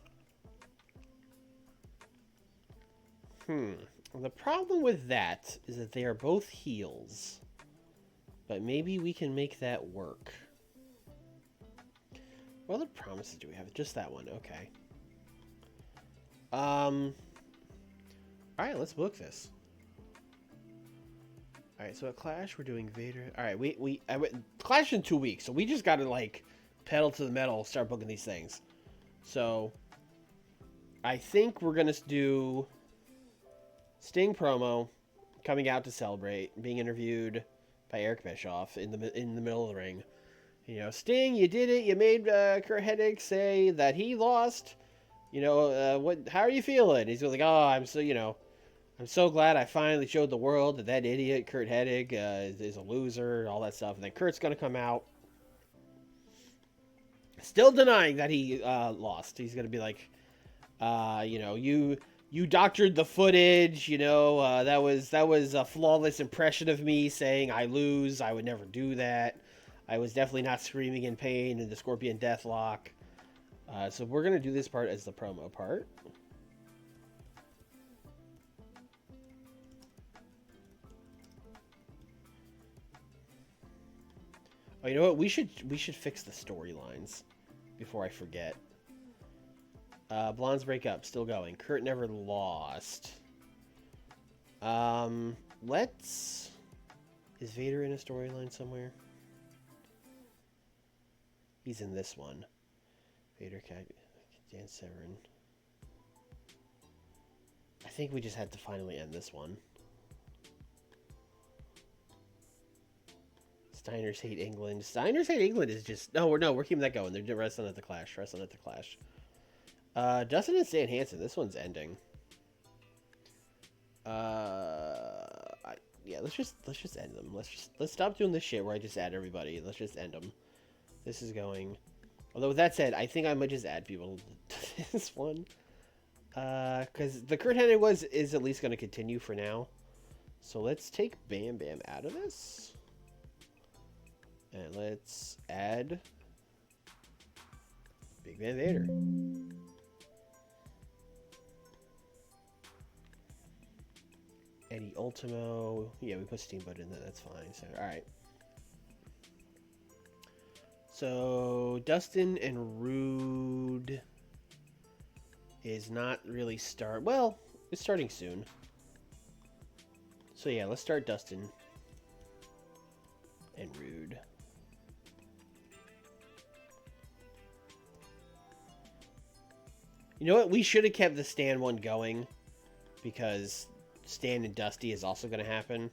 The problem with that is that they are both heels. But maybe we can make that work. What other promises do we have? Just that one. Okay. Alright, let's book this. Alright, so at Clash, we're doing Vader. Alright, Clash in 2 weeks, so we just gotta, like, pedal to the metal, start booking these things. So, I think we're gonna do Sting promo, coming out to celebrate, being interviewed by Eric Bischoff in the middle of the ring. You know, Sting, you did it. You made Kurt Hennig say that he lost. You know, how are you feeling? He's like, oh, I'm so glad I finally showed the world that idiot Kurt Hennig is a loser, all that stuff. And then Kurt's gonna come out, still denying that he lost. He's gonna be like, you know, you doctored the footage. You know, that was a flawless impression of me saying I lose. I would never do that. I was definitely not screaming in pain in the Scorpion Deathlock. So we're going to do this part as the promo part. Oh, you know what? We should fix the storylines before I forget. Blondes break up, still going. Kurt never lost. Let's... Is Vader in a storyline somewhere? He's in this one. Vader, Dan Severn. I think we just had to finally end this one. Steiners hate England. Steiners hate England is just... No, we're keeping that going. They're wrestling at the Clash. Dustin and Stan Hansen. This one's ending. Yeah, let's just end them. Let's stop doing this shit where I just add everybody. Let's just end them. This is going... Although with that said, I think I might just add people to this one. Because the Kurt Hennig is at least going to continue for now. So let's take Bam Bam out of this. And let's add Big Van Vader. Eddie Ultimo. Yeah, we put Steamboat in there. That's fine. So, all right. So Dustin and Rude is not really well, it's starting soon. So yeah, let's start Dustin and Rude. You know what? We should have kept the Stan one going because Stan and Dusty is also going to happen.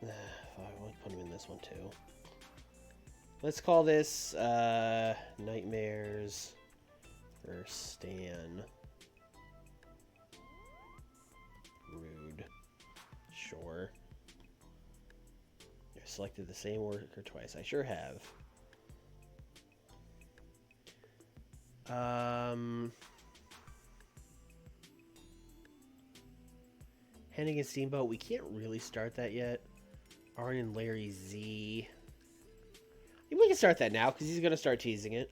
I want to put him in this one too. Let's call this Nightmares for Stan. Rude. Sure. I selected the same worker twice. I sure have. Hennigan Steamboat. We can't really start that yet. Arn and Larry Z. We can start that now because he's going to start teasing it.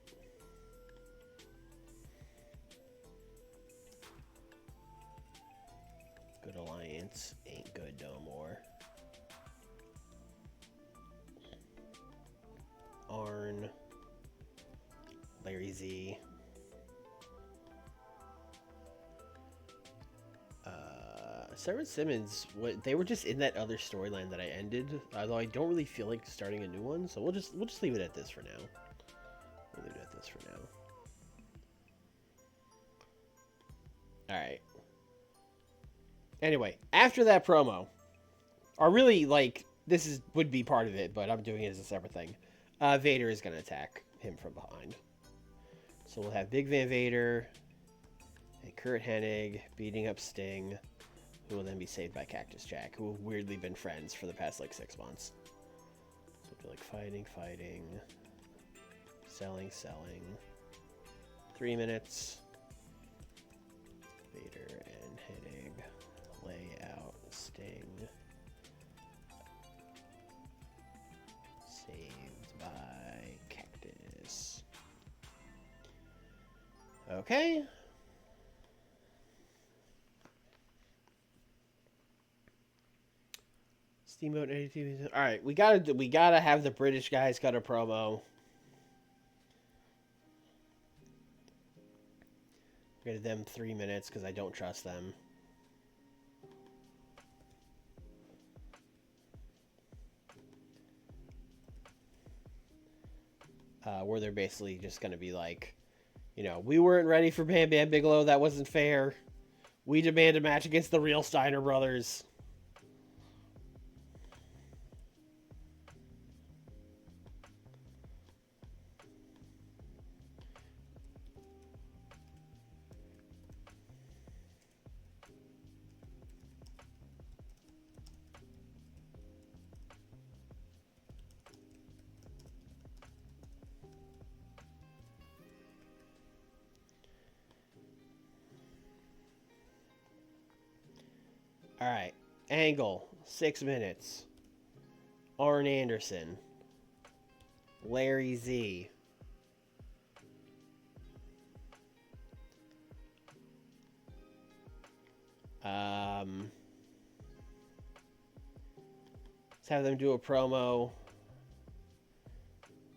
Good Alliance ain't good no more. Arn. Larry Z. Sarah Simmons, they were just in that other storyline that I ended. Although I don't really feel like starting a new one, so we'll just leave it at this for now. We'll leave it at this for now. All right. Anyway, after that promo, or really like this would be part of it, but I'm doing it as a separate thing. Vader is gonna attack him from behind. So we'll have Big Van Vader and Kurt Hennig beating up Sting, who will then be saved by Cactus Jack, who have weirdly been friends for the past, like, 6 months. So it'll be like fighting, selling. 3 minutes. Vader and Hennig lay out Sting. Saved by Cactus. Okay. Steamboat 82. All right, we gotta have the British guys cut a promo. Give them 3 minutes because I don't trust them. Where they're basically just gonna be like, you know, we weren't ready for Bam Bam Bigelow. That wasn't fair. We demand a match against the real Steiner brothers. All right. Angle, 6 minutes. Arn Anderson. Larry Z. Let's have them do a promo.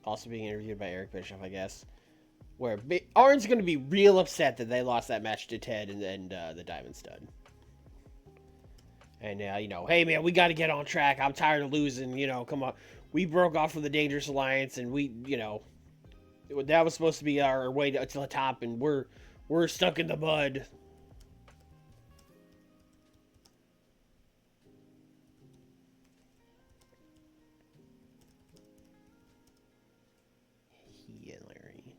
Also being interviewed by Eric Bischoff, I guess. Where Arn's going to be real upset that they lost that match to Ted and the Diamond Stud. And, you know, hey, man, we got to get on track. I'm tired of losing. You know, come on. We broke off from the Dangerous Alliance, and we, you know, that was supposed to be our way to the top, and we're stuck in the mud. He and Larry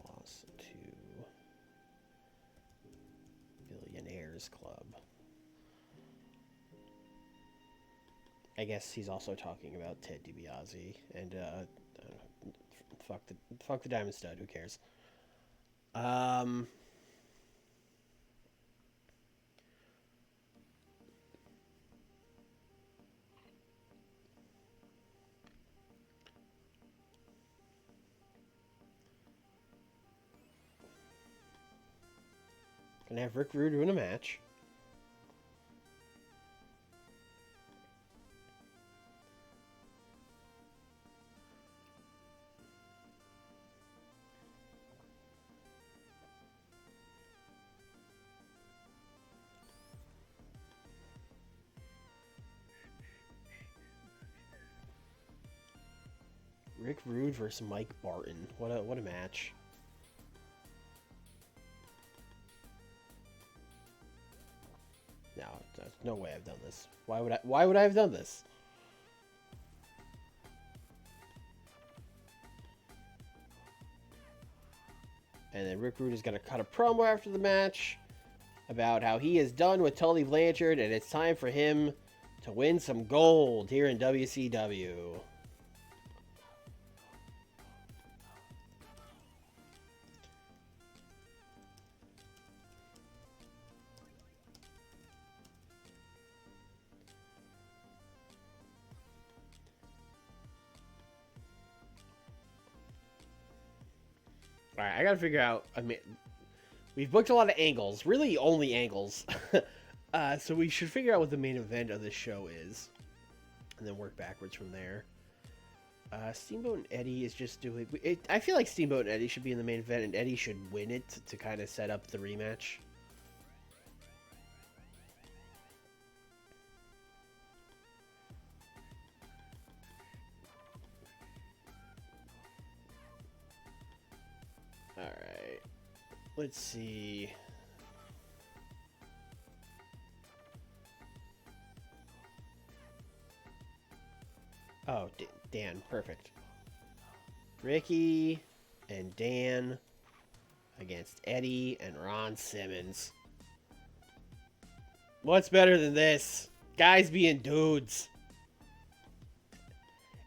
lost to Billionaires Club. I guess he's also talking about Ted DiBiase and fuck the Diamond Stud. Who cares? Gonna have Rick Rude win a match. Rick Rude versus Mike Barton. What a match. No, there's no way I've done this. Why would I have done this? And then Rick Rude is going to cut a promo after the match about how he is done with Tully Blanchard and it's time for him to win some gold here in WCW. All right, I got to figure out, I mean, we've booked a lot of angles, really only angles. So we should figure out what the main event of this show is, and then work backwards from there. Steamboat and Eddie is just doing... I feel like Steamboat and Eddie should be in the main event, and Eddie should win it to kind of set up the rematch. Alright. Let's see... Oh, Dan. Perfect. Ricky and Dan against Eddie and Ron Simmons. What's better than this? Guys being dudes.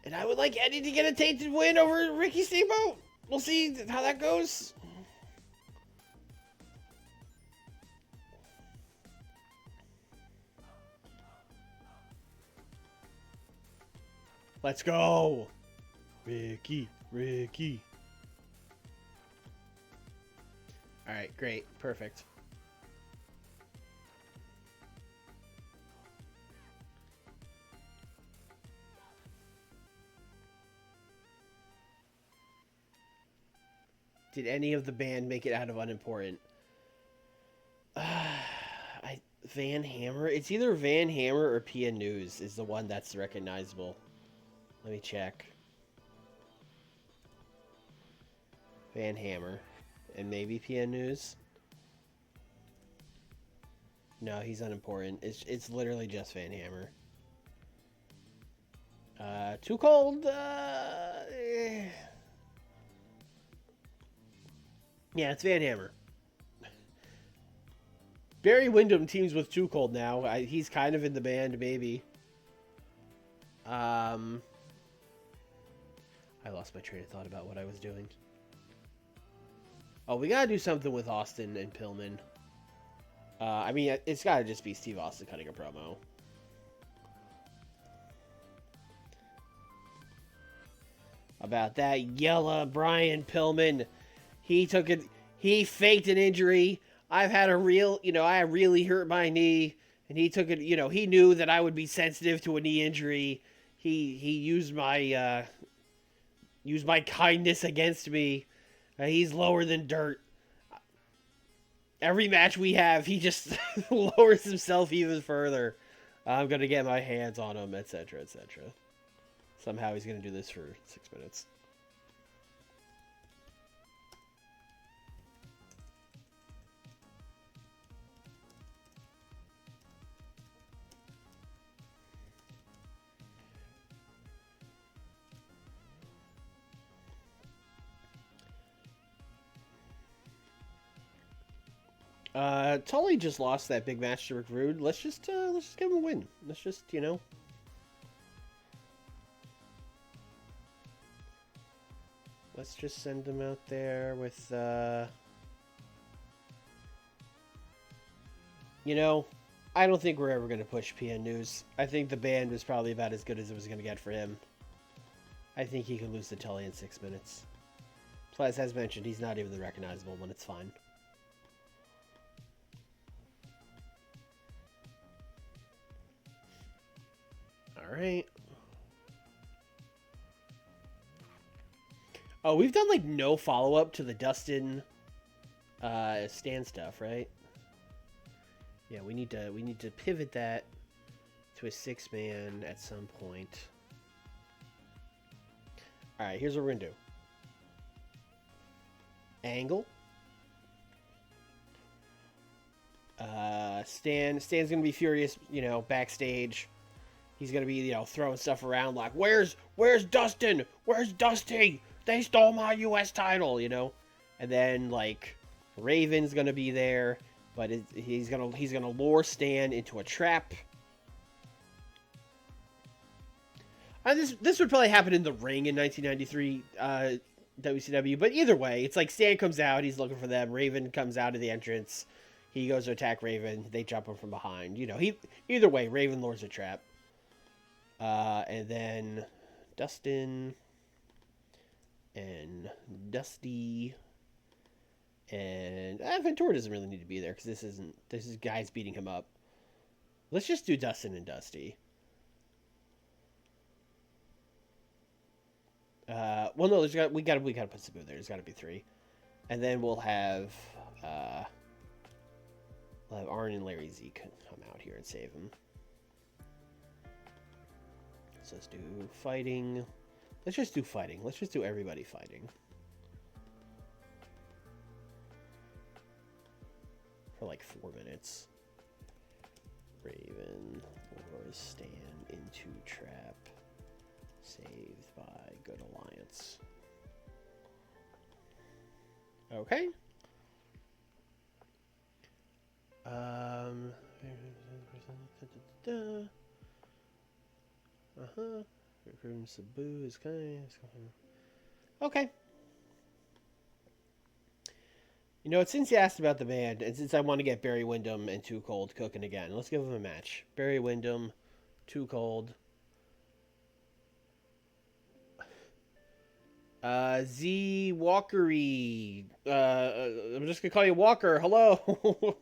And I would like Eddie to get a tainted win over Ricky Steamboat. We'll see how that goes. Let's go. Ricky. All right, great. Perfect. Did any of the band make it out of unimportant? Van Hammer? It's either Van Hammer or Pia News is the one that's recognizable. Let me check. Van Hammer. And maybe Pia News? No, he's unimportant. It's literally just Van Hammer. Too cold. Yeah, it's Van Hammer. Barry Windham teams with Too Cold now. He's kind of in the band, maybe. I lost my train of thought about what I was doing. Oh, we gotta do something with Austin and Pillman. I mean, it's gotta just be Steve Austin cutting a promo. About that yellow Brian Pillman. He faked an injury. I've had a real, I really hurt my knee. And he took it, he knew that I would be sensitive to a knee injury. He used my kindness against me. He's lower than dirt. Every match we have, he just lowers himself even further. I'm going to get my hands on him, etc., etc. Somehow he's going to do this for 6 minutes. Tully just lost that big match to Rick Rude. Let's just give him a win. Let's just, Let's just send him out there with, I don't think we're ever going to push PN News. I think the band was probably about as good as it was going to get for him. I think he can lose to Tully in 6 minutes. Plus, as mentioned, he's not even the recognizable one. It's fine. Alright. Oh, we've done, no follow-up to the Dustin Stan stuff, right? Yeah, we need to pivot that to a 6-man at some point. Alright, here's what we're going to do. Angle. Stan's going to be furious, you know, backstage. He's going to be, you know, throwing stuff around like, Where's Dustin? Where's Dusty? They stole my U.S. title, you know? And then, like, Raven's going to be there, but he's gonna lure Stan into a trap. This would probably happen in the ring in 1993 WCW, but either way, it's like Stan comes out, he's looking for them. Raven comes out of the entrance. He goes to attack Raven. They jump him from behind. You know, either way, Raven lures a trap. And then Dustin and Dusty and Ventura doesn't really need to be there because this is guys beating him up. Let's just do Dustin and Dusty. Well, no, we gotta put Sabu there. There's got to be 3, and then we'll have Arn and Larry Z come out here and save him. So let's do fighting. Let's just do fighting. Let's just do everybody fighting. For like 4 minutes. Raven lures Stan into trap. Saved by Good Alliance. Okay. Recruiting Sabu is kind of... Okay. You know, since you asked about the band, and since I want to get Barry Windham and Too Cold cooking again, let's give them a match. Barry Windham, Too Cold. Z Walkery. I'm just gonna call you Walker. Hello.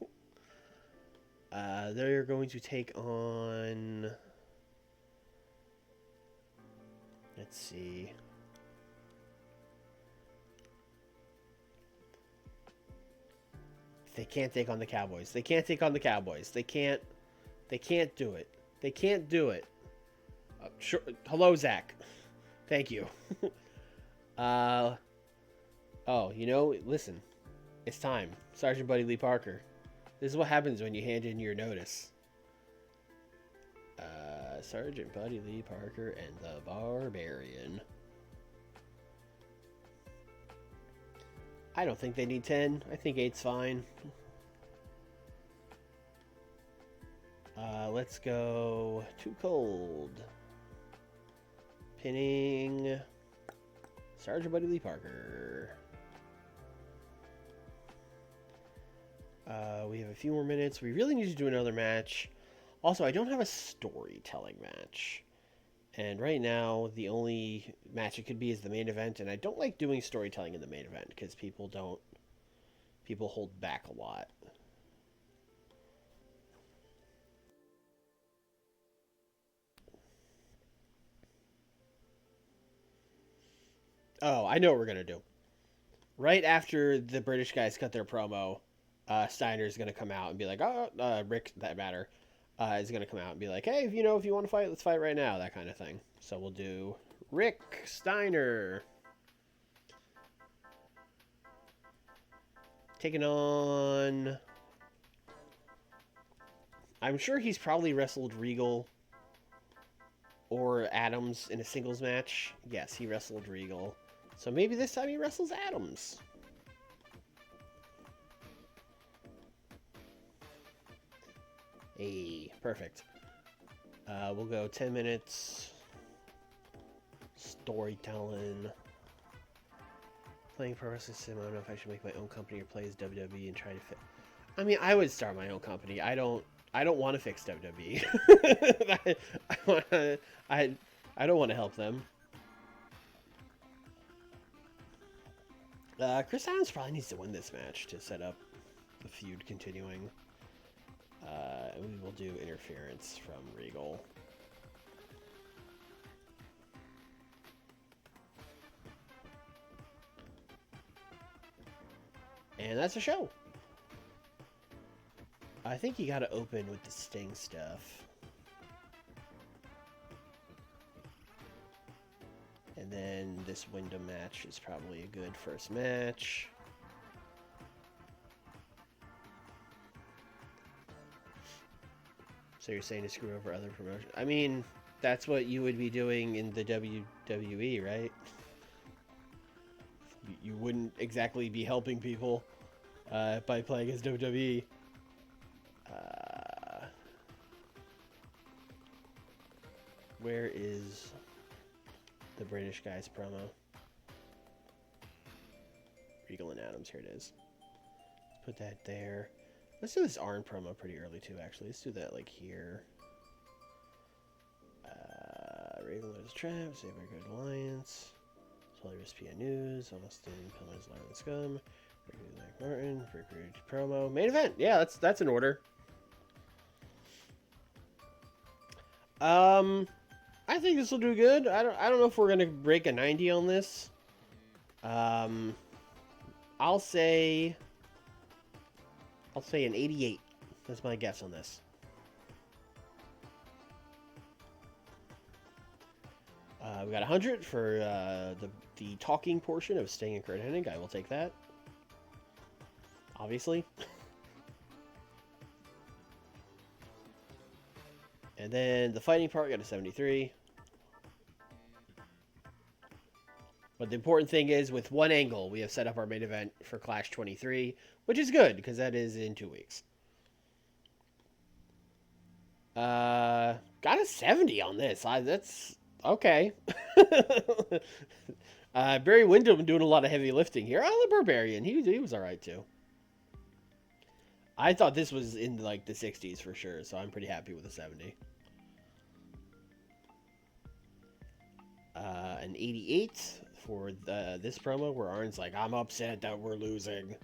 They're going to take on... Let's see. They can't take on the Cowboys. They can't take on the Cowboys. They can't do it. They can't do it. Sure. Hello, Zach. Thank you. Oh, you know, listen. It's time. Sergeant Buddy Lee Parker. This is what happens when you hand in your notice. Sergeant Buddy Lee Parker and the Barbarian. I don't think they need 10. I think 8's fine. Let's go Too Cold. Pinning Sergeant Buddy Lee Parker. We have a few more minutes. We really need to do another match. Also, I don't have a storytelling match. And right now, the only match it could be is the main event. And I don't like doing storytelling in the main event because people hold back a lot. Oh, I know what we're going to do. Right after the British guys cut their promo, Steiner's going to come out and be like, Rick, that matter, is going to come out and be like, hey, if you want to fight, let's fight right now, that kind of thing. So we'll do Rick Steiner taking on... I'm sure he's probably wrestled Regal or Adams in a singles match. Yes, he wrestled Regal. So maybe this time he wrestles Adams. Hey, perfect. We'll go 10 minutes. Storytelling. Playing pro wrestling sim. I don't know if I should make my own company or play as WWE and try to fit. I mean, I would start my own company. I don't want to fix WWE. I don't want to help them. Chris Adams probably needs to win this match to set up the feud continuing. We will do interference from Regal. And that's a show. I think you gotta open with the Sting stuff. And And then this Wyndham match is probably a good first match. So you're saying to screw over other promotions? I mean, that's what you would be doing in the WWE, right? You wouldn't exactly be helping people by playing as WWE. Where is the British guy's promo? Regal and Adams, here it is. Let's put that there. Let's do this Arn promo pretty early too, actually. Let's do that like here. Raven Lose Trap, Save Our Good Alliance. Solid ESPN News, Austin, Pillars, Lion and Scum. Rick Martin, Rick promo. Main event! Yeah, that's in order. I think this will do good. I don't know if we're gonna break a 90 on this. I'll say an 88. That's my guess on this. We got 100 for the talking portion of Sting and Kurt Hennig. I will take that. Obviously. And then the fighting part got a 73. But the important thing is, with one angle, we have set up our main event for Clash 23, which is good, because that is in 2 weeks. Got a 70 on this. That's okay. Barry Windham doing a lot of heavy lifting here. Oh, the Barbarian. He was all right, too. I thought this was in, like, the 60s for sure, so I'm pretty happy with a 70. An 88 for this promo, where Arn's like, I'm upset that we're losing.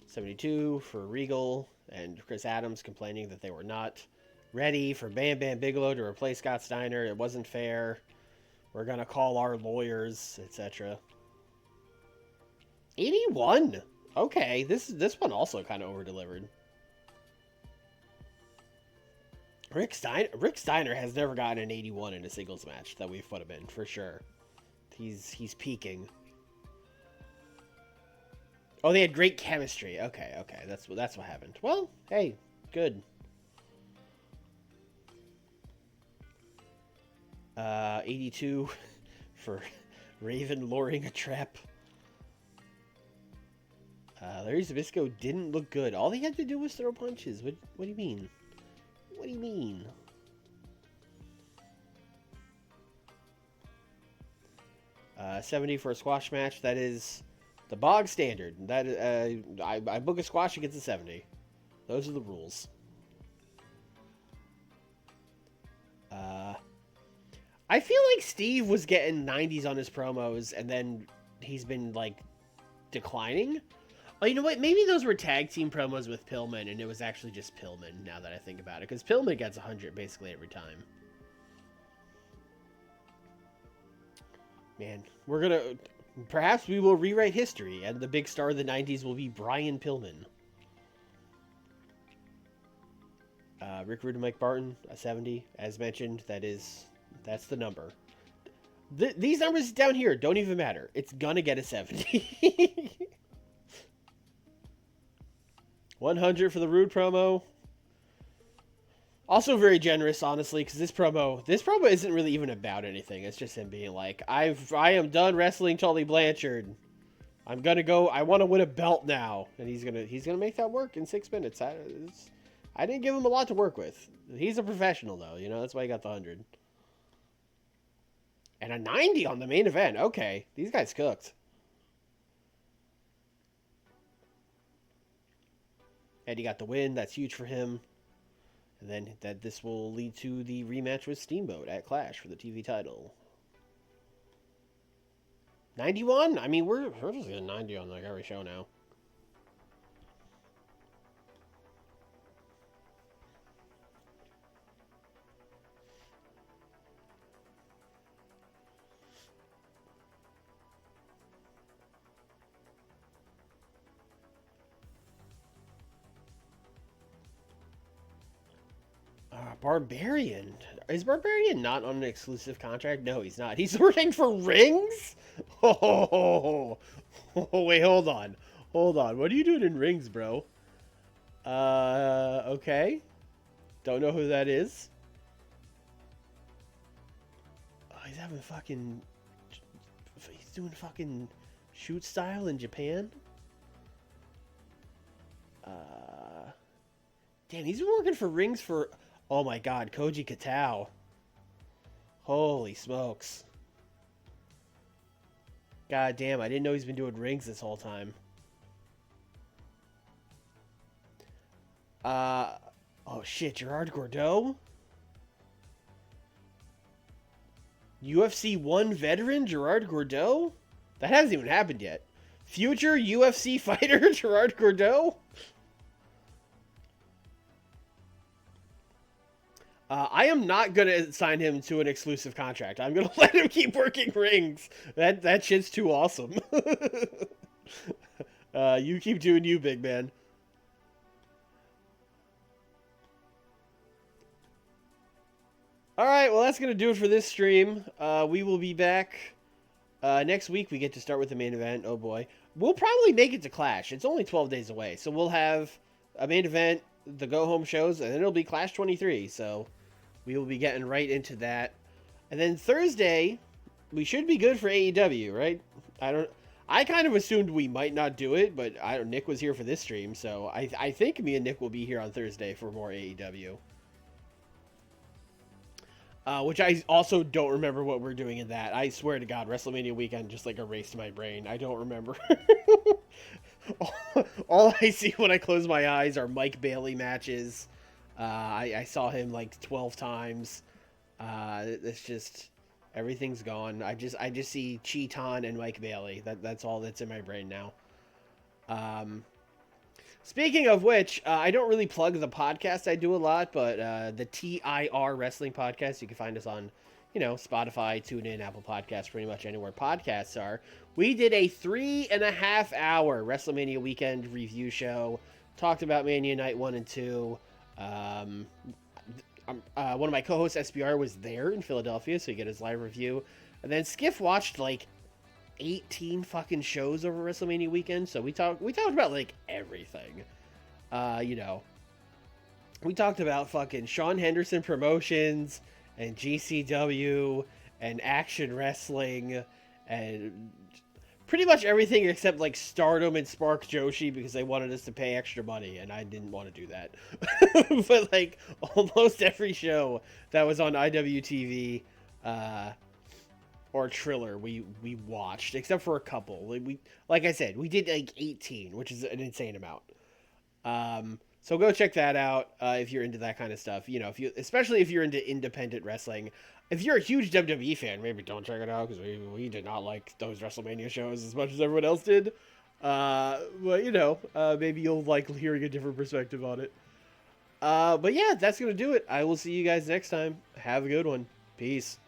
$72 for Regal and Chris Adams complaining that they were not ready for Bam Bam Bigelow to replace Scott Steiner. It wasn't fair. We're going to call our lawyers, etc. 81. Okay, this one also kind of over-delivered. Rick Steiner has never gotten an 81 in a singles match that we've put him in, for sure. He's peaking. Oh, they had great chemistry. Okay, that's what happened. Well, hey, good. 82 for Raven luring a trap. Larry Zbyszko didn't look good. All he had to do was throw punches. What do you mean? What do you mean? $70 for a squash match. That is the bog standard. That I book a squash against a 70. Those are the rules. I feel like Steve was getting 90s on his promos, and then he's been like declining. Oh, you know what? Maybe those were tag team promos with Pillman, and it was actually just Pillman, now that I think about it. Because Pillman gets 100 basically every time. Man, we're going to... Perhaps we will rewrite history, and the big star of the 90s will be Brian Pillman. Rick Rude and Mike Barton, a 70. As mentioned, that's the number. These numbers down here don't even matter. It's going to get a 70. 100 for the Rude promo. Also very generous, honestly, because this promo isn't really even about anything. It's just him being like, I am done wrestling Tully Blanchard. I'm gonna go. I want to win a belt now, and he's gonna make that work in 6 minutes. I didn't give him a lot to work with. He's a professional, though. You know, that's why he got the 100. And a 90 on the main event. Okay, these guys cooked. Eddie got the win. That's huge for him. And then this will lead to the rematch with Steamboat at Clash for the TV title. 91? I mean, we're just getting 90 on like every show now. Barbarian. Is Barbarian not on an exclusive contract? No, he's not. He's working for Rings? Oh, wait, hold on. Hold on. What are you doing in Rings, bro? Okay. Don't know who that is. Oh, he's having fucking... He's doing fucking shoot style in Japan? Damn, he's been working for Rings for... Oh my god, Koji Katao. Holy smokes. God damn, I didn't know he's been doing Rings this whole time. Oh shit, Gerard Gordeau? UFC 1 veteran, Gerard Gordeau? That hasn't even happened yet. Future UFC fighter, Gerard Gordeau? I am not going to sign him to an exclusive contract. I'm going to let him keep working Rings. That shit's too awesome. You keep doing you, big man. Alright, well that's going to do it for this stream. We will be back next week. We get to start with the main event. Oh boy. We'll probably make it to Clash. It's only 12 days away. So we'll have a main event, the go-home shows, and then it'll be Clash 23. So we will be getting right into that. And then Thursday, we should be good for AEW, right? I kind of assumed we might not do it, but Nick was here for this stream, so I think me and Nick will be here on Thursday for more AEW. Which I also don't remember what we're doing in that. I swear to God, WrestleMania weekend just like erased my brain. I don't remember. All I see when I close my eyes are Mike Bailey matches. I saw him like 12 times. It's just everything's gone. I just see Cheaton and Mike Bailey. That's all that's in my brain now. Speaking of which, I don't really plug the podcast I do a lot, but the TIR Wrestling Podcast, you can find us on, Spotify, TuneIn, Apple Podcasts, pretty much anywhere podcasts are. We did a 3.5-hour WrestleMania weekend review show. Talked about Mania Night 1 and 2. One of my co-hosts, SBR, was there in Philadelphia, so he got his live review. And then Skiff watched, 18 fucking shows over WrestleMania weekend, so we talked about everything. We talked about fucking Sean Henderson Promotions and GCW and Action Wrestling and pretty much everything except Stardom and Spark Joshi because they wanted us to pay extra money and I didn't want to do that. But almost every show that was on IWTV or Triller we watched, except for a couple. Like I said, we did 18, which is an insane amount. So go check that out if you're into that kind of stuff. Especially if you're into independent wrestling. If you're a huge WWE fan, maybe don't check it out because we did not like those WrestleMania shows as much as everyone else did. But maybe you'll like hearing a different perspective on it. But yeah, that's gonna do it. I will see you guys next time. Have a good one. Peace.